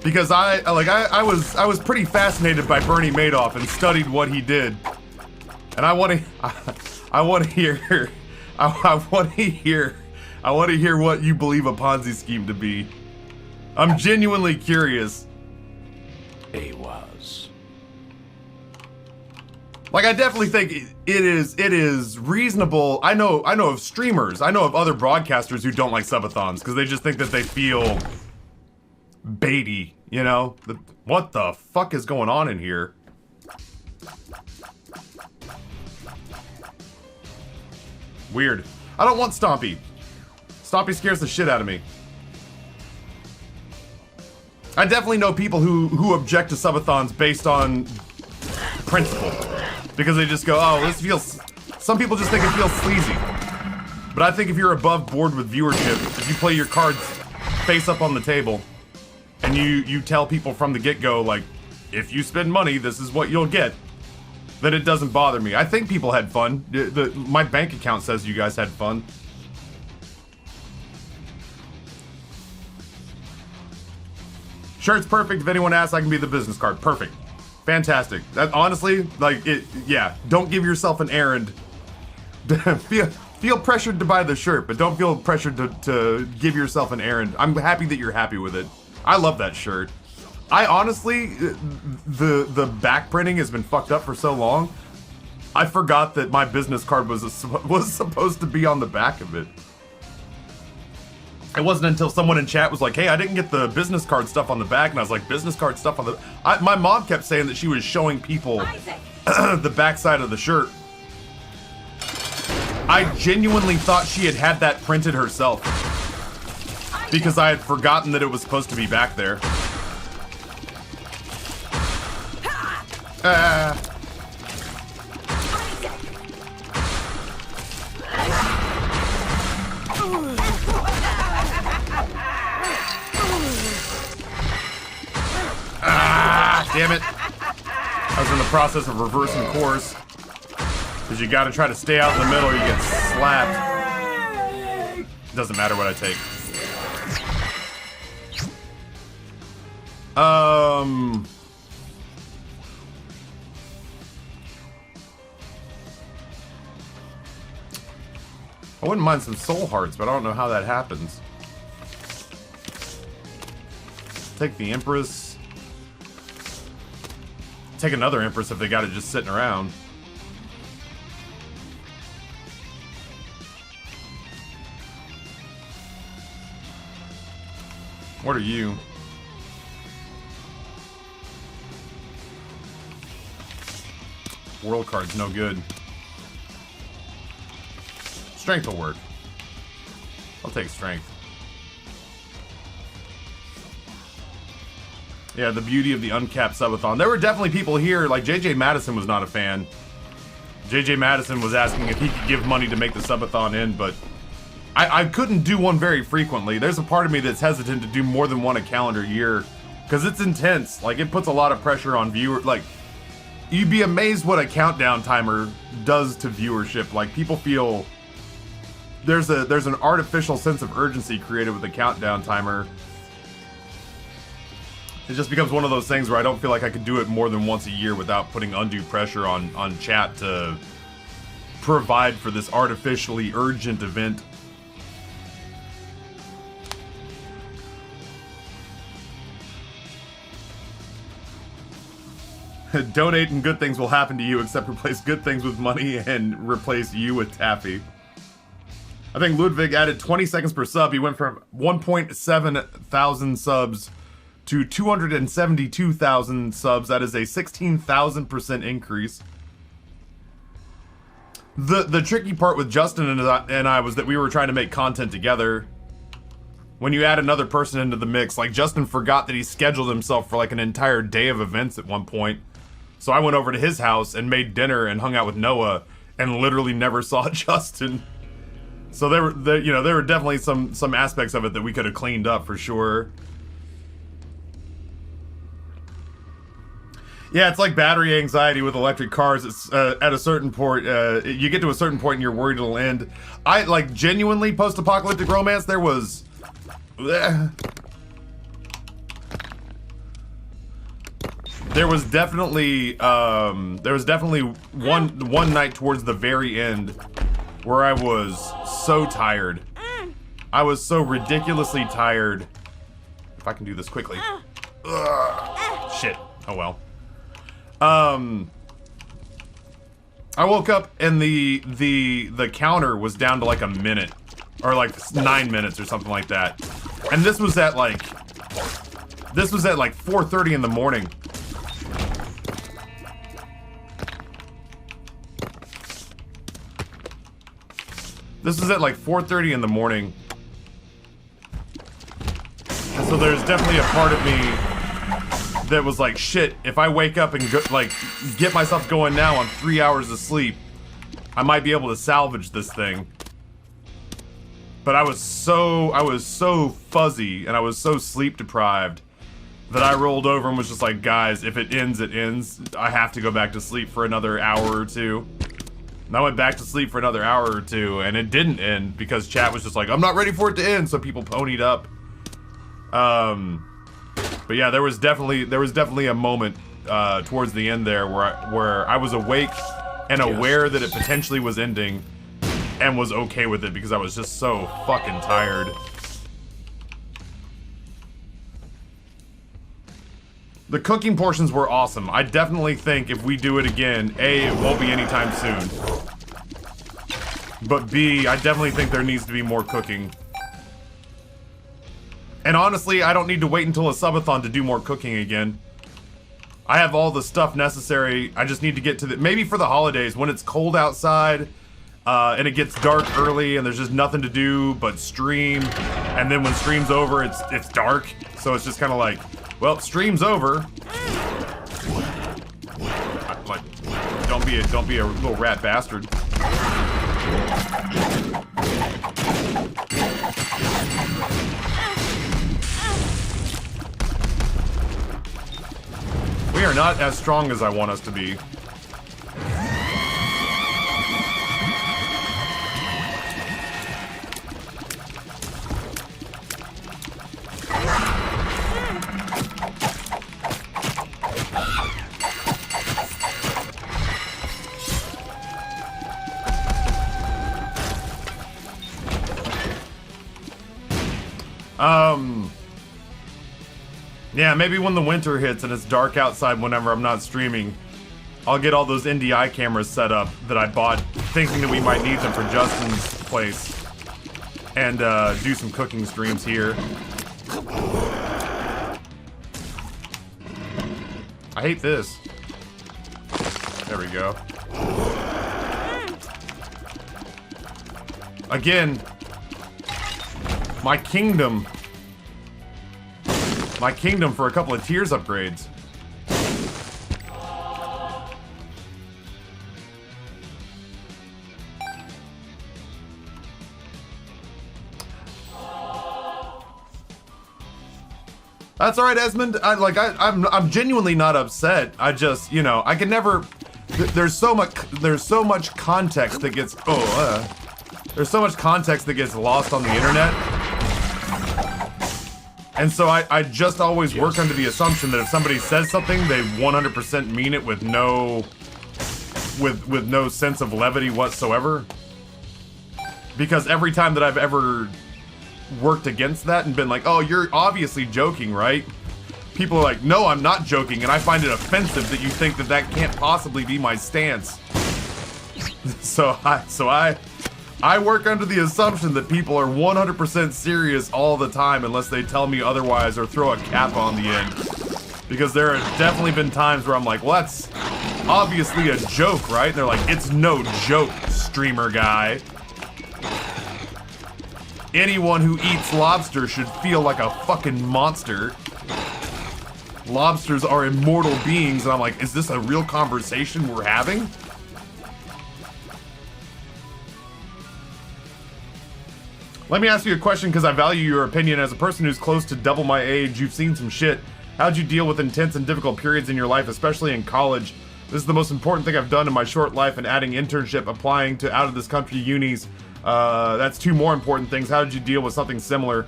Because I was pretty fascinated by Bernie Madoff and studied what he did. And I want to hear what you believe a Ponzi scheme to be. I'm genuinely curious. It was. Like, I definitely think it is reasonable. I know of streamers, I know of other broadcasters who don't like subathons because they just think that they feel baity, you know? What the fuck is going on in here? Weird. I don't want Stompy. Stompy scares the shit out of me. I definitely know people who object to subathons based on principle. Because they just go, oh, this feels... Some people just think it feels sleazy. But I think if you're above board with viewership, if you play your cards face up on the table, and you tell people from the get-go, like, if you spend money, this is what you'll get, then it doesn't bother me. I think people had fun. My bank account says you guys had fun. Shirt's perfect. If anyone asks, I can be the business card. Perfect. Fantastic. That, honestly, like, yeah, don't give yourself an errand. Feel pressured to buy the shirt, but don't feel pressured to give yourself an errand. I'm happy that you're happy with it. I love that shirt. I honestly, the back printing has been fucked up for so long, I forgot that my business card was supposed to be on the back of it. It wasn't until someone in chat was like, hey, I didn't get the business card stuff on the back, and I was like, business card stuff on the... my mom kept saying that she was showing people the backside of the shirt. I genuinely thought she had that printed herself. Because I had forgotten that it was supposed to be back there. Damn it. I was in the process of reversing course. Because you gotta try to stay out in the middle or you get slapped. Doesn't matter what I take. I wouldn't mind some soul hearts, but I don't know how that happens. Take the Empress. Take another Empress if they got it just sitting around. What are you? World card's no good. Strength will work. I'll take strength. Yeah, the beauty of the uncapped subathon. There were definitely people here, like JJ Madison was not a fan. JJ Madison was asking if he could give money to make the subathon in, but I couldn't do one very frequently. There's a part of me that's hesitant to do more than one a calendar year, because it's intense. Like, it puts a lot of pressure on viewers. Like, you'd be amazed what a countdown timer does to viewership. Like, people feel there's an artificial sense of urgency created with the countdown timer. It just becomes one of those things where I don't feel like I could do it more than once a year without putting undue pressure on chat to provide for this artificially urgent event. Donate and good things will happen to you, except replace good things with money and replace you with taffy. I think Ludwig added 20 seconds per sub. He went from 1.7 thousand subs to 272,000 subs. That is a 16,000% increase. The tricky part with Justin and I was that we were trying to make content together. When you add another person into the mix, like Justin forgot that he scheduled himself for like an entire day of events at one point. So I went over to his house and made dinner and hung out with Noah. and literally never saw Justin. So there were definitely some aspects of it that we could have cleaned up for sure. Yeah, it's like battery anxiety with electric cars. It's at a certain point, you get to a certain point and you're worried it'll end. I like genuinely post-apocalyptic romance. There was definitely one night towards the very end where I was so tired. I was so ridiculously tired. If I can do this quickly. Ugh. Shit. Oh well. I woke up and the counter was down to like a minute, or like 9 minutes or something like that. And this was at like 4:30 in the morning. This was at like 4:30 in the morning. And so there's definitely a part of me that was like, shit, if I wake up and go, like get myself going now on 3 hours of sleep, I might be able to salvage this thing. But I was so fuzzy and I was so sleep deprived that I rolled over and was just like, guys, if it ends, it ends. I have to go back to sleep for another hour or two. And I went back to sleep for another hour or two, and it didn't end because chat was just like, I'm not ready for it to end, so people ponied up. But yeah, there was definitely a moment towards the end there where I was awake and aware that it potentially was ending, and was okay with it because I was just so fucking tired. The cooking portions were awesome. I definitely think if we do it again, A, it won't be anytime soon. But B, I definitely think there needs to be more cooking. And honestly, I don't need to wait until a subathon to do more cooking again. I have all the stuff necessary. I just need to get to the... Maybe for the holidays, when it's cold outside, and it gets dark early, and there's just nothing to do but stream. And then when stream's over, it's dark. So it's just kind of like... Well, stream's over. Like, don't be a little rat bastard. We are not as strong as I want us to be. Yeah, maybe when the winter hits and it's dark outside whenever I'm not streaming, I'll get all those NDI cameras set up that I bought thinking that we might need them for Justin's place, and do some cooking streams here. I hate this. There we go. Again, my kingdom for a couple of tiers upgrades. That's all right, Esmond. I'm genuinely not upset. I just, you know, I can never. There's so much context that gets. There's so much context that gets lost on the internet. And so I just always work under the assumption that if somebody says something, they 100% mean it with no sense of levity whatsoever. Because every time that I've ever worked against that and been like, oh, you're obviously joking, right? People are like, no, I'm not joking, and I find it offensive that you think that that can't possibly be my stance. So I work under the assumption that people are 100% serious all the time unless they tell me otherwise or throw a cap on the end. Because there have definitely been times where I'm like, well, that's obviously a joke, right? And they're like, it's no joke, streamer guy. Anyone who eats lobster should feel like a fucking monster. Lobsters are immortal beings, and I'm like, is this a real conversation we're having? Let me ask you a question because I value your opinion. As a person who's close to double my age, you've seen some shit. How'd you deal with intense and difficult periods in your life, especially in college? This is the most important thing I've done in my short life, and adding internship, applying to out-of-this-country unis. That's 2 more important things. How did you deal with something similar?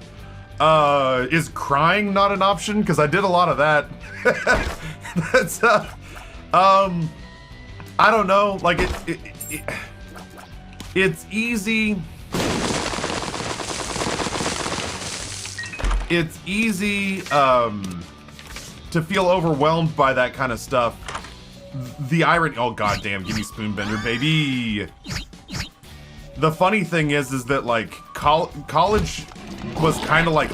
Is crying not an option? Because I did a lot of that. That's, I don't know. Like, it's easy. It's easy, to feel overwhelmed by that kind of stuff. The irony, oh goddamn, give me Spoonbender, baby. The funny thing is that like college was kind of like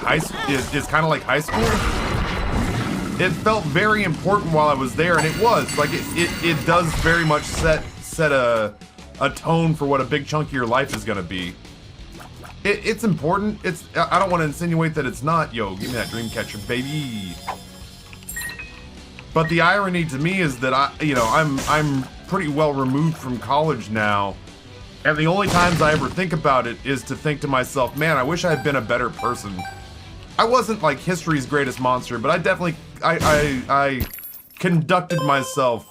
is kind of like high school. It felt very important while I was there, and it was like it does very much set a tone for what a big chunk of your life is gonna be. It's important. I don't want to insinuate that it's not. Yo, give me that Dreamcatcher, baby. But the irony to me is that I'm pretty well removed from college now, and the only times I ever think about it is to think to myself, man, I wish I had been a better person. I wasn't like history's greatest monster, but I definitely I conducted myself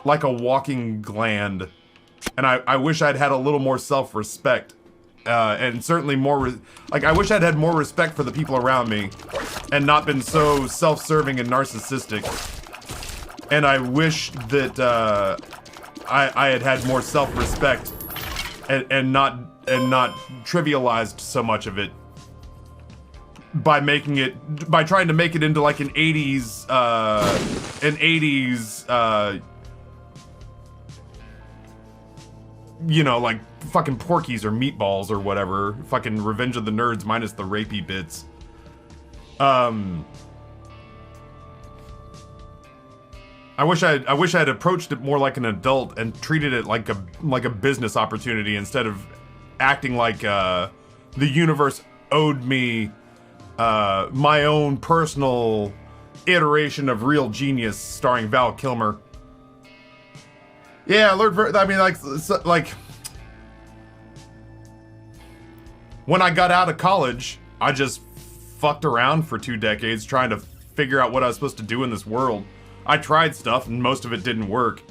like a walking gland, and I wish I'd had a little more self-respect. And certainly more, I wish I'd had more respect for the people around me and not been so self-serving and narcissistic. And I wish that, I had had more self-respect and not trivialized so much of it by trying to make it into like an 80s, like fucking Porkies or Meatballs or whatever. Fucking Revenge of the Nerds minus the rapey bits. I wish I had approached it more like an adult and treated it like a business opportunity instead of acting like the universe owed me my own personal iteration of Real Genius starring Val Kilmer. Yeah, like when I got out of college, I just fucked around for 2 decades trying to figure out what I was supposed to do in this world. I tried stuff and most of it didn't work.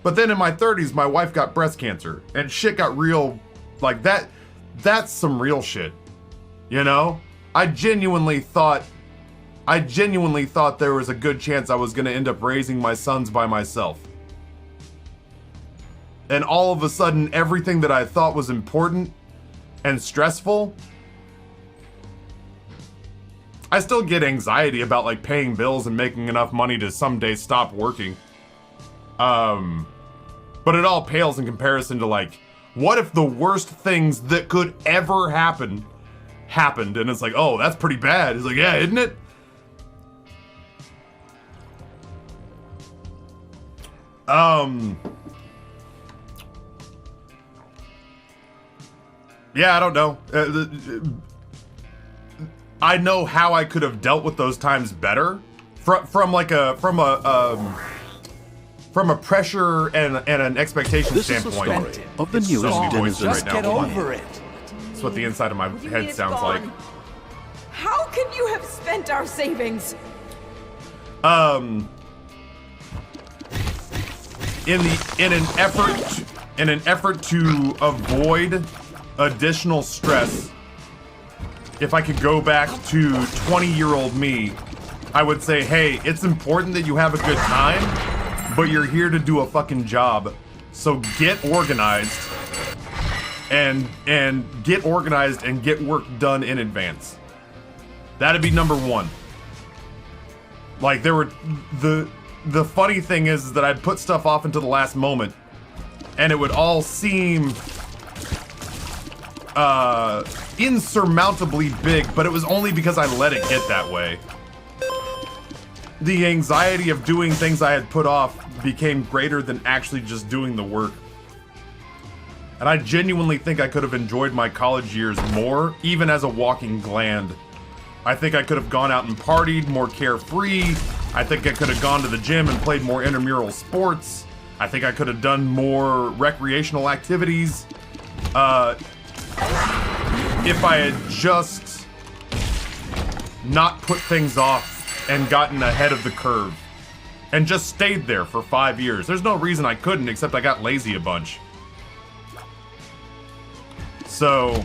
But then in my 30s, my wife got breast cancer and shit got real. Like that's some real shit. You know? I genuinely thought there was a good chance I was gonna end up raising my sons by myself. And all of a sudden, everything that I thought was important and stressful, I still get anxiety about like paying bills and making enough money to someday stop working. But it all pales in comparison to like, what if the worst things that could ever happen happened? And it's like, oh, that's pretty bad. It's like, yeah, isn't it? Yeah, I don't know. I know how I could have dealt with those times better, from a pressure and an expectation standpoint. This is the story of the newest denizen. Just get over it. That's what the inside of my head sounds like. How can you have spent our savings? In an effort to avoid additional stress, if I could go back to 20-year-old me, I would say, hey, it's important that you have a good time, but you're here to do a fucking job. So get organized and get organized and get work done in advance. That'd be number 1. Like the funny thing is that I'd put stuff off until the last moment and it would all seem insurmountably big, but it was only because I let it get that way. The anxiety of doing things I had put off became greater than actually just doing the work. And I genuinely think I could have enjoyed my college years more, even as a walking gland. I think I could have gone out and partied more carefree. I think I could have gone to the gym and played more intramural sports. I think I could have done more recreational activities. if I had just not put things off and gotten ahead of the curve and just stayed there for 5 years. There's no reason I couldn't, except I got lazy a bunch. So,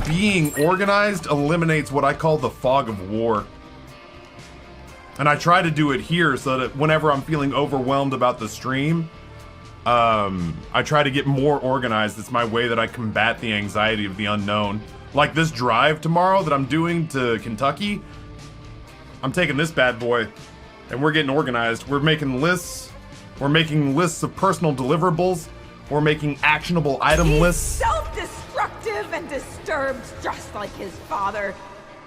being organized eliminates what I call the fog of war. And I try to do it here so that whenever I'm feeling overwhelmed about the stream, I try to get more organized. It's my way that I combat the anxiety of the unknown. Like this drive tomorrow that I'm doing to Kentucky, I'm taking this bad boy and we're getting organized. We're making lists. We're making lists of personal deliverables. We're making actionable item lists. Self-destructive and disturbed, just like his father.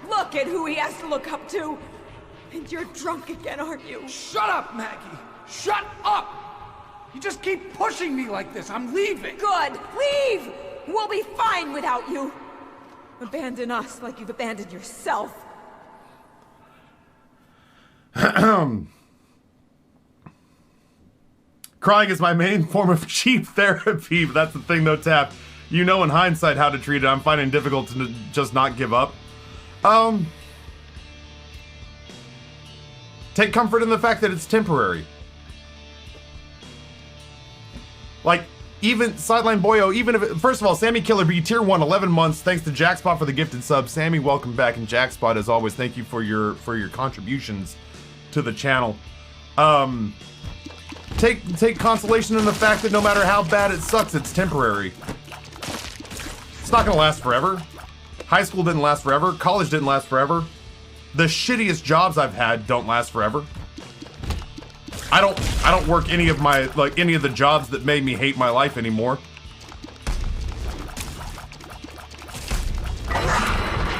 Look at who he has to look up to. And you're drunk again, aren't you? Shut up, Maggie! Shut up! You just keep pushing me like this. I'm leaving. Good. Leave! We'll be fine without you. Abandon us like you've abandoned yourself. Crying is my main form of cheap therapy, but that's the thing though, Tap. You know in hindsight how to treat it. I'm finding it difficult to just not give up. Take comfort in the fact that it's temporary. Like, even Sideline Boyo, even if first of all, Sammy Killer B, tier 1, 11 months. Thanks to Jackspot for the gifted sub. Sammy, welcome back, and Jackspot, as always, thank you for your contributions to the channel. Take consolation in the fact that no matter how bad it sucks, it's temporary. It's not gonna last forever. High school didn't last forever. College didn't last forever. The shittiest jobs I've had don't last forever. I don't work any of the jobs that made me hate my life anymore.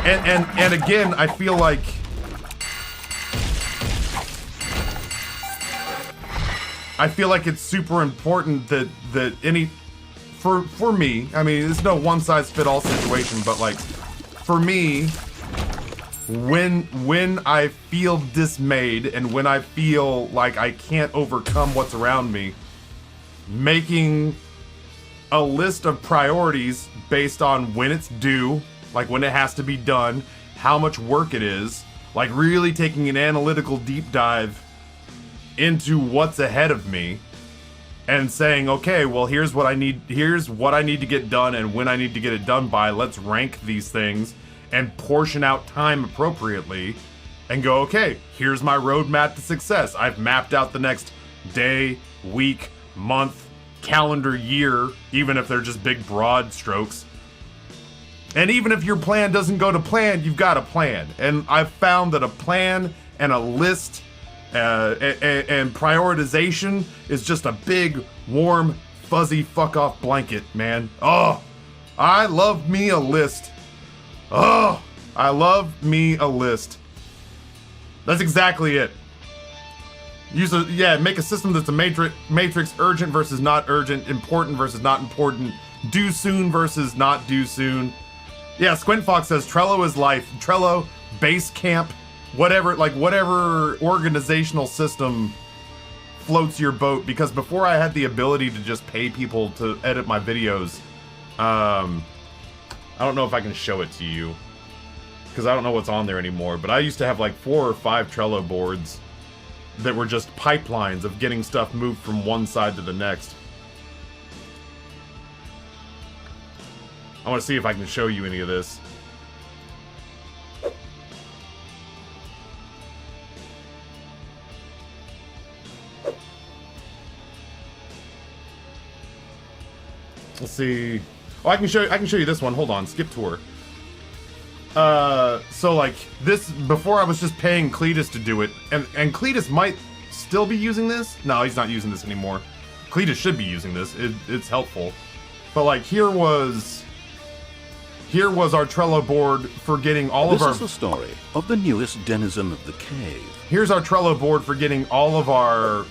And again, I feel like it's super important that for me, I mean, it's no one size fit all situation, but like for me, when I feel dismayed and when I feel like I can't overcome what's around me, making a list of priorities based on when it's due, like when it has to be done, how much work it is, like really taking an analytical deep dive into what's ahead of me and saying, okay, well, here's what I need to get done and when I need to get it done by. Let's rank these things and portion out time appropriately and go, okay, here's my roadmap to success. I've mapped out the next day, week, month, calendar year, even if they're just big broad strokes. And even if your plan doesn't go to plan, you've got a plan. And I've found that a plan and a list and prioritization is just a big, warm, fuzzy fuck-off blanket, man. Oh, I love me a list. Oh, I love me a list. That's exactly it. Make a system that's a matrix, urgent versus not urgent, important versus not important, due soon versus not due soon. Yeah, Squint Fox says Trello is life. Trello, Basecamp, whatever organizational system floats your boat, because before I had the ability to just pay people to edit my videos, I don't know if I can show it to you, because I don't know what's on there anymore, but I used to have like 4 or 5 Trello boards that were just pipelines of getting stuff moved from one side to the next. I want to see if I can show you any of this. Let's see. Oh, I can show you this one. Hold on. Skip tour. So like this, before I was just paying Cletus to do it, and Cletus might still be using this. No, he's not using this anymore. Cletus should be using this. It's helpful. But like here was our Trello board for getting all of our... This is the story of the newest denizen of the cave. Here's our Trello board for getting all of our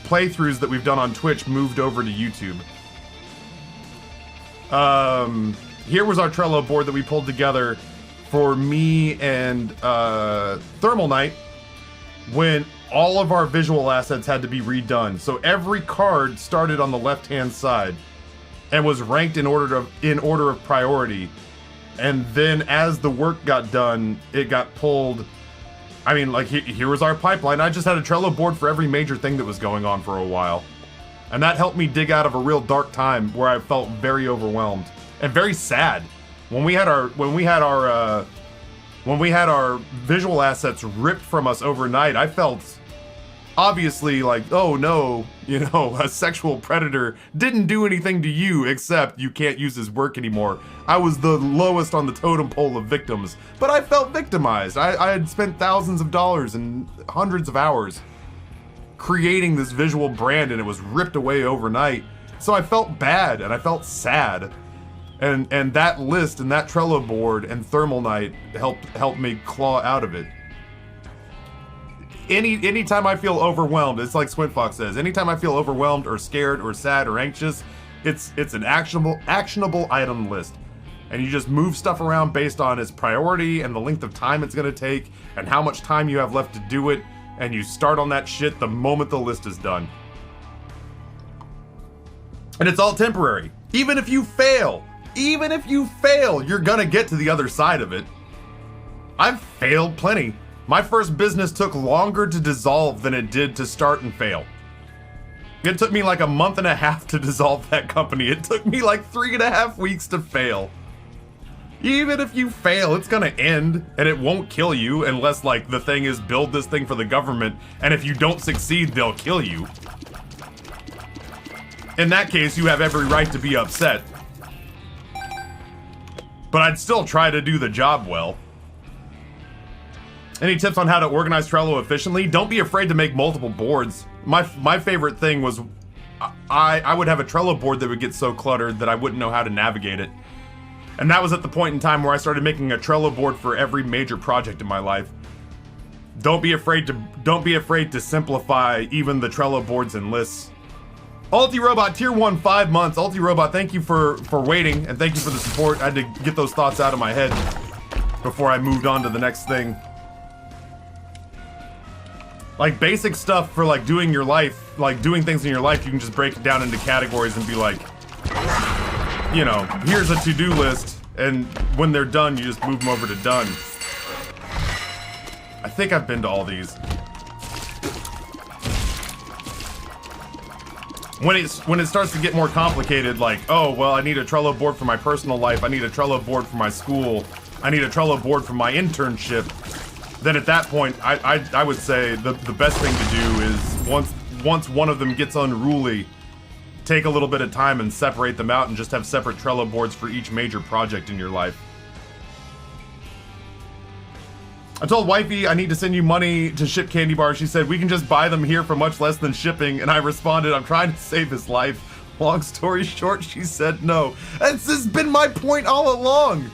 playthroughs that we've done on Twitch moved over to YouTube. Here was our Trello board that we pulled together for me and Thermal Knight when all of our visual assets had to be redone. So every card started on the left-hand side and was ranked in order of priority. And then as the work got done, it got pulled. I mean, like, here was our pipeline. I just had a Trello board for every major thing that was going on for a while. And that helped me dig out of a real dark time where I felt very overwhelmed and very sad. When we had our visual assets ripped from us overnight, I felt obviously like, oh no, you know, a sexual predator didn't do anything to you except you can't use his work anymore. I was the lowest on the totem pole of victims, but I felt victimized. I had spent thousands of dollars and hundreds of hours creating this visual brand, and it was ripped away overnight. So I felt bad and I felt sad. And that list and that Trello board and Thermal Night helped me claw out of it. Anytime I feel overwhelmed, it's like Squintfox says, anytime I feel overwhelmed or scared or sad or anxious, it's an actionable item list. And you just move stuff around based on its priority and the length of time it's gonna take and how much time you have left to do it, and you start on that shit the moment the list is done. And it's all temporary. Even if you fail, you're gonna get to the other side of it. I've failed plenty. My first business took longer to dissolve than it did to start and fail. It took me like a month and a half to dissolve that company. It took me like 3.5 weeks to fail. Even if you fail, it's gonna end, and it won't kill you unless, like, the thing is build this thing for the government, and if you don't succeed, they'll kill you. In that case, you have every right to be upset. But I'd still try to do the job well. Any tips on how to organize Trello efficiently? Don't be afraid to make multiple boards. My favorite thing was I would have a Trello board that would get so cluttered that I wouldn't know how to navigate it. And that was at the point in time where I started making a Trello board for every major project in my life. Don't be afraid to simplify even the Trello boards and lists. Ulti-Robot, tier 1, 5 months. Ulti-Robot, thank you for waiting, and thank you for the support. I had to get those thoughts out of my head before I moved on to the next thing. Like, basic stuff for, like, doing your life, like, doing things in your life, you can just break it down into categories and be like, you know, here's a to-do list, and when they're done, you just move them over to done. I think I've been to all these. When it starts to get more complicated, like, oh, well, I need a Trello board for my personal life, I need a Trello board for my school, I need a Trello board for my internship, then at that point, I would say the best thing to do is once one of them gets unruly, take a little bit of time and separate them out and just have separate Trello boards for each major project in your life. I told Wifey I need to send you money to ship candy bars. She said, we can just buy them here for much less than shipping. And I responded, I'm trying to save his life. Long story short, she said no. This has been my point all along.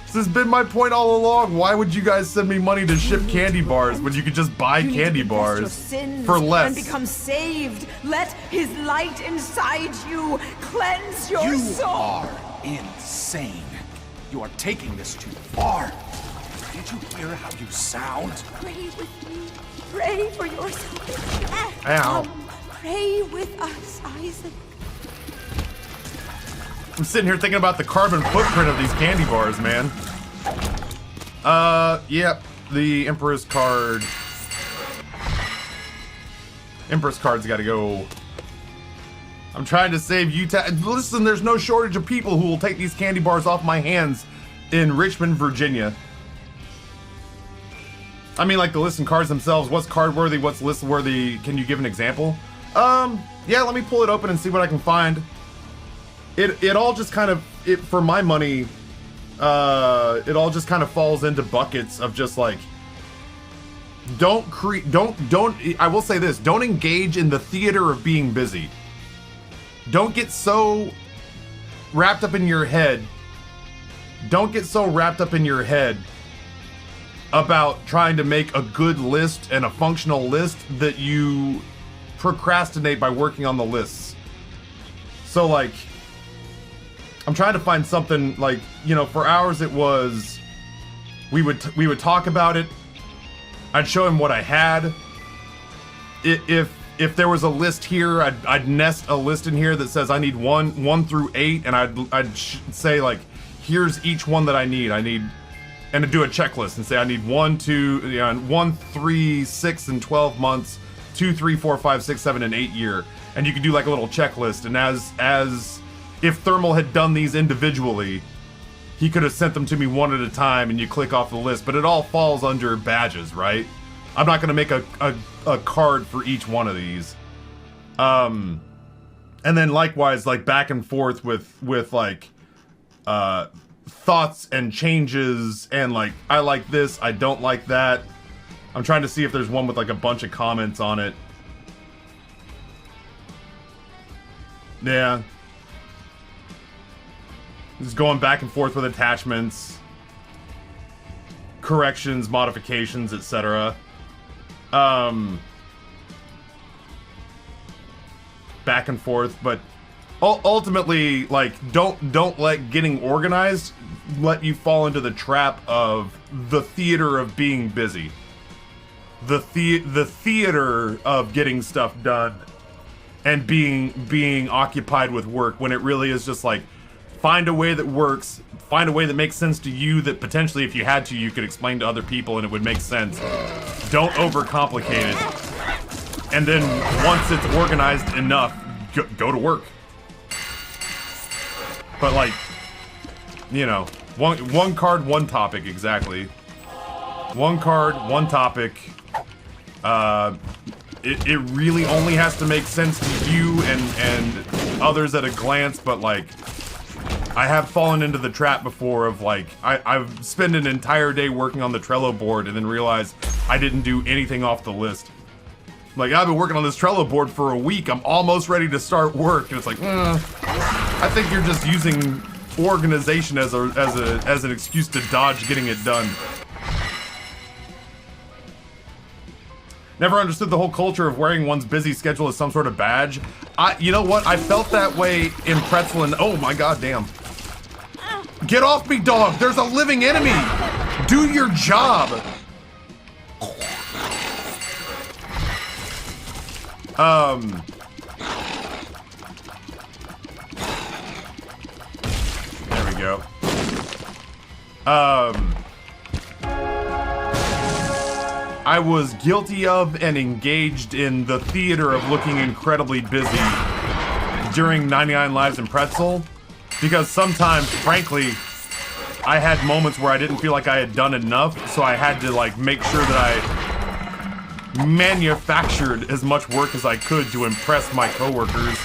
This has been my point all along. Why would you guys send me money to ship candy bars when you could just buy candy bars for less? And become saved. Let his light inside you cleanse your soul. You are insane. You are taking this too far. Did you hear how you sound? Pray with me. Pray for your salvation. Ow. Come, pray with us, Isaac. I'm sitting here thinking about the carbon footprint of these candy bars, man. Yep, the Emperor's card. Emperor's card's gotta go. I'm trying to save Utah. Listen, there's no shortage of people who will take these candy bars off my hands in Richmond, Virginia. I mean, like the list and cards themselves. What's card worthy? What's list worthy? Can you give an example? Yeah, let me pull it open and see what I can find. It all just kind of, for my money, it all just kind of falls into buckets of just like, I will say this, don't engage in the theater of being busy. Don't get so wrapped up in your head. Don't get so wrapped up in your head about trying to make a good list and a functional list that you procrastinate by working on the lists. So like, I'm trying to find something like, you know, for ours it was, we would talk about it. I'd show him what I had. If there was a list here, I'd nest a list in here that says I need 1 through 8, and I'd say like, here's each one that I need. And to do a checklist and say I need 1, 3, 6, and 12 months, 2, 3, 4, 5, 6, 7, and 8 year. And you can do like a little checklist. And as if Thermal had done these individually, he could have sent them to me one at a time, and you click off the list. But it all falls under badges, right? I'm not gonna make a card for each one of these. And then likewise, like back and forth with like thoughts and changes, and like I like this, I don't like that. I'm trying to see if there's one with like a bunch of comments on it. Yeah. Just going back and forth with attachments, corrections, modifications, etc. Back and forth, but ultimately, like, don't let getting organized let you fall into the trap of the theater of being busy. The theater of getting stuff done and being occupied with work, when it really is just like, find a way that works, find a way that makes sense to you, that potentially if you had to, you could explain to other people and it would make sense. Don't overcomplicate it. And then once it's organized enough, go to work. But like, you know, one card, one topic, exactly. One card, one topic. It really only has to make sense to you and others at a glance, but like, I have fallen into the trap before of like, I've spent an entire day working on the Trello board and then realized I didn't do anything off the list. Like, I've been working on this Trello board for a week, I'm almost ready to start work, and it's like, I think you're just using organization as an excuse to dodge getting it done. Never understood the whole culture of wearing one's busy schedule as some sort of badge. You know what? I felt that way in Pretzel and... Oh my god damn. Get off me, dog! There's a living enemy! Do your job! There we go. I was guilty of and engaged in the theater of looking incredibly busy during 99 Lives in Pretzel, because sometimes, frankly, I had moments where I didn't feel like I had done enough, so I had to like make sure that I manufactured as much work as I could to impress my coworkers,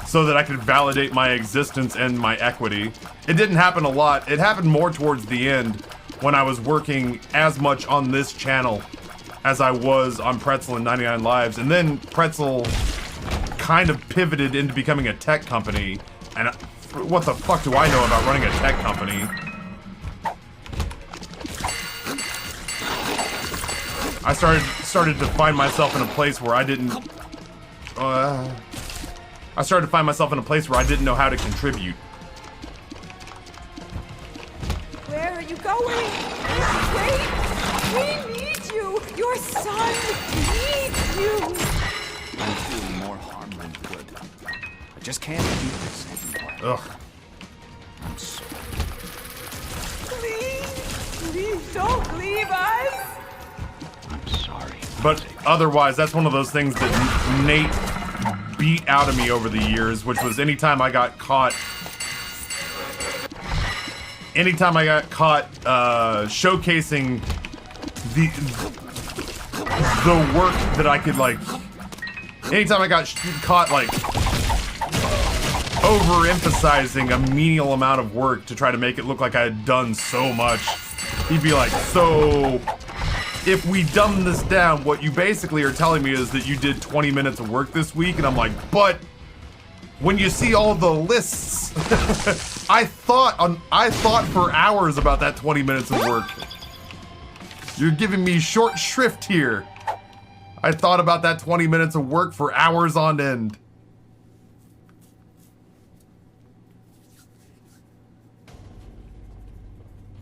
so that I could validate my existence and my equity. It didn't happen a lot. It happened more towards the end, when I was working as much on this channel as I was on Pretzel and 99 Lives. And then Pretzel kind of pivoted into becoming a tech company. And what the fuck do I know about running a tech company? I started to find myself in a place where I didn't... I started to find myself in a place where I didn't know how to contribute. Where are you going? Wait! We need you! Your son needs you! I'm doing more harm than good. I just can't do this anymore. Ugh. I'm sorry. Please don't leave us! I'm sorry. But otherwise, that's one of those things that Nate beat out of me over the years, which was anytime I got caught showcasing the work that I could, like, anytime I got caught like overemphasizing a menial amount of work to try to make it look like I had done so much, he'd be like, so if we dumb this down, what you basically are telling me is that you did 20 minutes of work this week. And I'm like, but when you see all the lists, I thought for hours about that 20 minutes of work. You're giving me short shrift here. I thought about that 20 minutes of work for hours on end.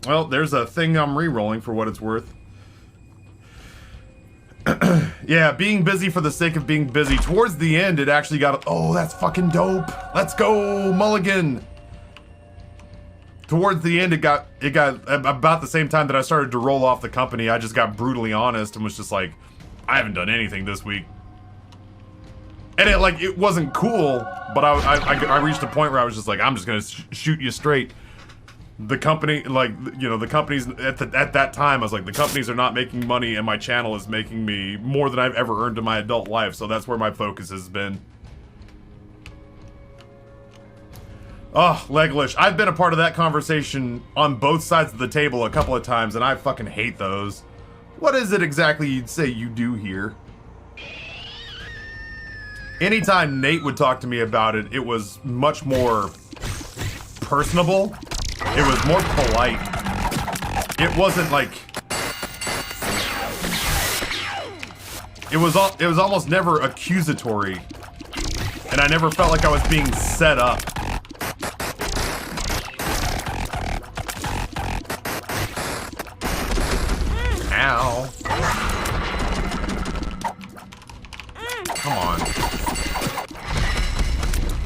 Well, there's a thing I'm re-rolling for what it's worth. Yeah, being busy for the sake of being busy. Towards the end, it actually got... Oh, that's fucking dope. Let's go, Mulligan. towards the end, it got about the same time that I started to roll off the company. I just got brutally honest and was just like, I haven't done anything this week. And it wasn't cool, but I reached a point where I was just like, I'm just gonna shoot you straight. The company, the companies at that time, I was like, the companies are not making money, and my channel is making me more than I've ever earned in my adult life. So that's where my focus has been. Oh, Leglish, I've been a part of that conversation on both sides of the table a couple of times, and I fucking hate those. What is it exactly you'd say you do here? Anytime Nate would talk to me about it, it was much more personable. It was more polite. It wasn't like... It was almost never accusatory. And I never felt like I was being set up. Ow. Come on.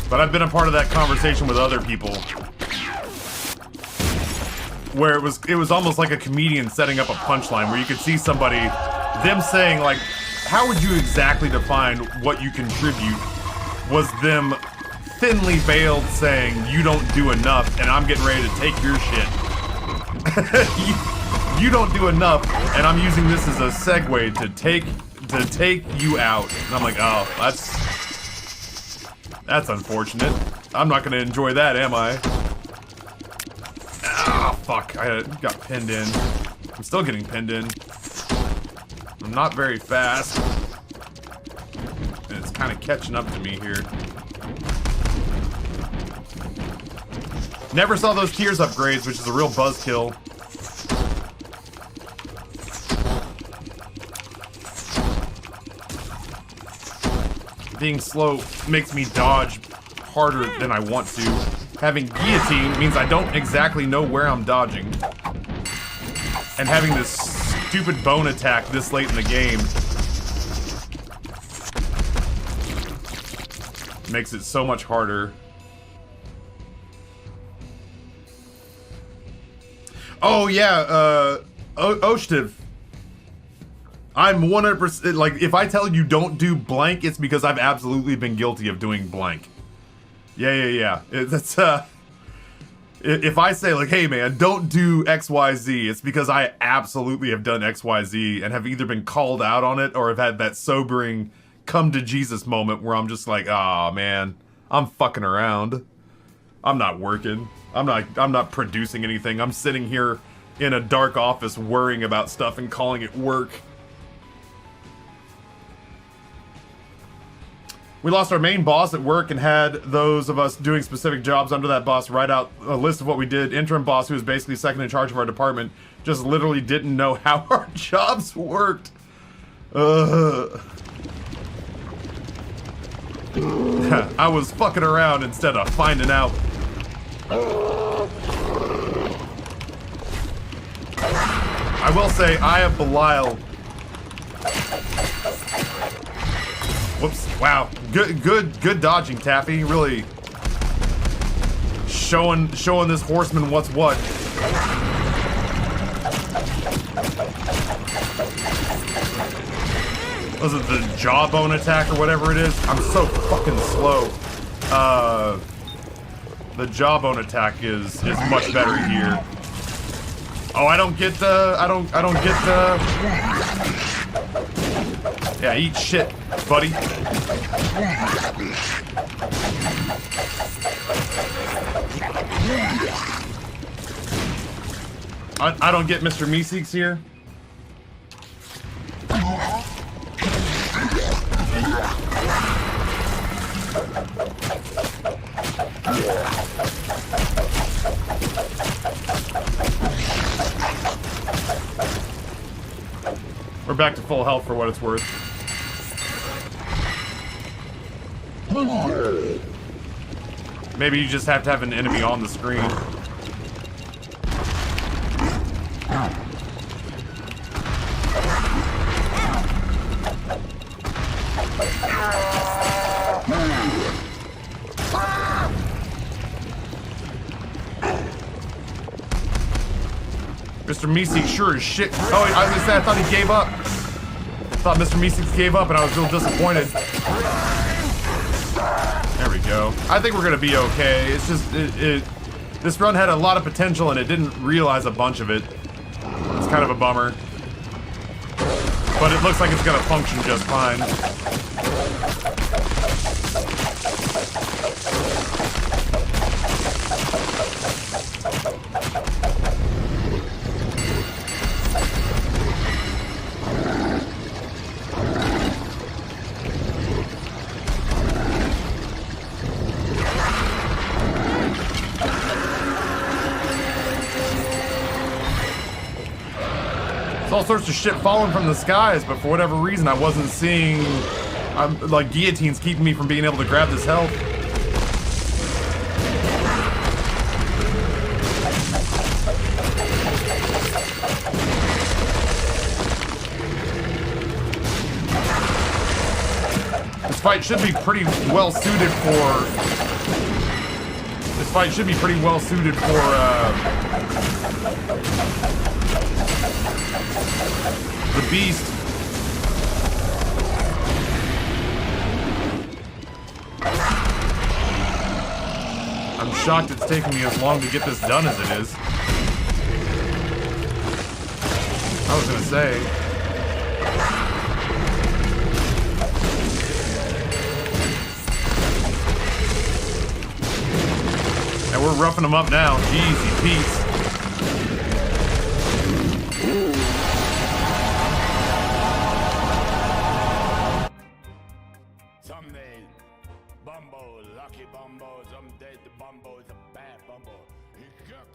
But I've been a part of that conversation with other people. Where it was almost like a comedian setting up a punchline, where you could see somebody, them saying like, how would you exactly define what you contribute? Was them thinly veiled saying, you don't do enough, and I'm getting ready to take your shit. you don't do enough, and I'm using this as a segue to take you out. And I'm like, oh, that's unfortunate. I'm not gonna enjoy that, am I? Ah, fuck, I got pinned in. I'm still getting pinned in. I'm not very fast. And it's kind of catching up to me here. Never saw those Tears upgrades, which is a real buzzkill. Being slow makes me dodge harder than I want to. Having guillotine means I don't exactly know where I'm dodging. And having this stupid bone attack this late in the game makes it so much harder. Oh yeah, Oshtiv. I'm 100%, like, if I tell you don't do blank, it's because I've absolutely been guilty of doing blank. Yeah. That's, if I say, like, hey, man, don't do XYZ, it's because I absolutely have done XYZ and have either been called out on it or have had that sobering come-to-Jesus moment where I'm just like, ah, man, I'm fucking around. I'm not working. I'm not producing anything. I'm sitting here in a dark office worrying about stuff and calling it work. We lost our main boss at work and had those of us doing specific jobs under that boss write out a list of what we did. Interim boss, who was basically second in charge of our department, just literally didn't know how our jobs worked. I was fucking around instead of finding out. I will say, I have Belial. Whoops! Wow, good dodging, Taffy. Really showing this horseman what's what. Was it the jawbone attack or whatever it is? I'm so fucking slow. The jawbone attack is much better here. Oh, I don't get the. Yeah, eat shit, buddy. I don't get Mr. Meeseeks here. We're back to full health for what it's worth. Maybe you just have to have an enemy on the screen. Mr. Meeseeks sure as shit. Oh, I was gonna say, I thought he gave up. I thought Mr. Meeseeks gave up and I was real disappointed. There we go. I think we're gonna be okay. It's just, this run had a lot of potential and it didn't realize a bunch of it. It's kind of a bummer. But it looks like it's gonna function just fine. All sorts of shit falling from the skies, but for whatever reason I wasn't seeing, like, guillotines keeping me from being able to grab this health. This fight should be pretty well suited for... This fight should be pretty well suited for, the beast. I'm shocked it's taking me as long to get this done as it is. I was gonna say. And we're roughing them up now. Easy peace. Someday, Bumbo, lucky Bumbo, someday the Bumbo is a bad Bumbo. He got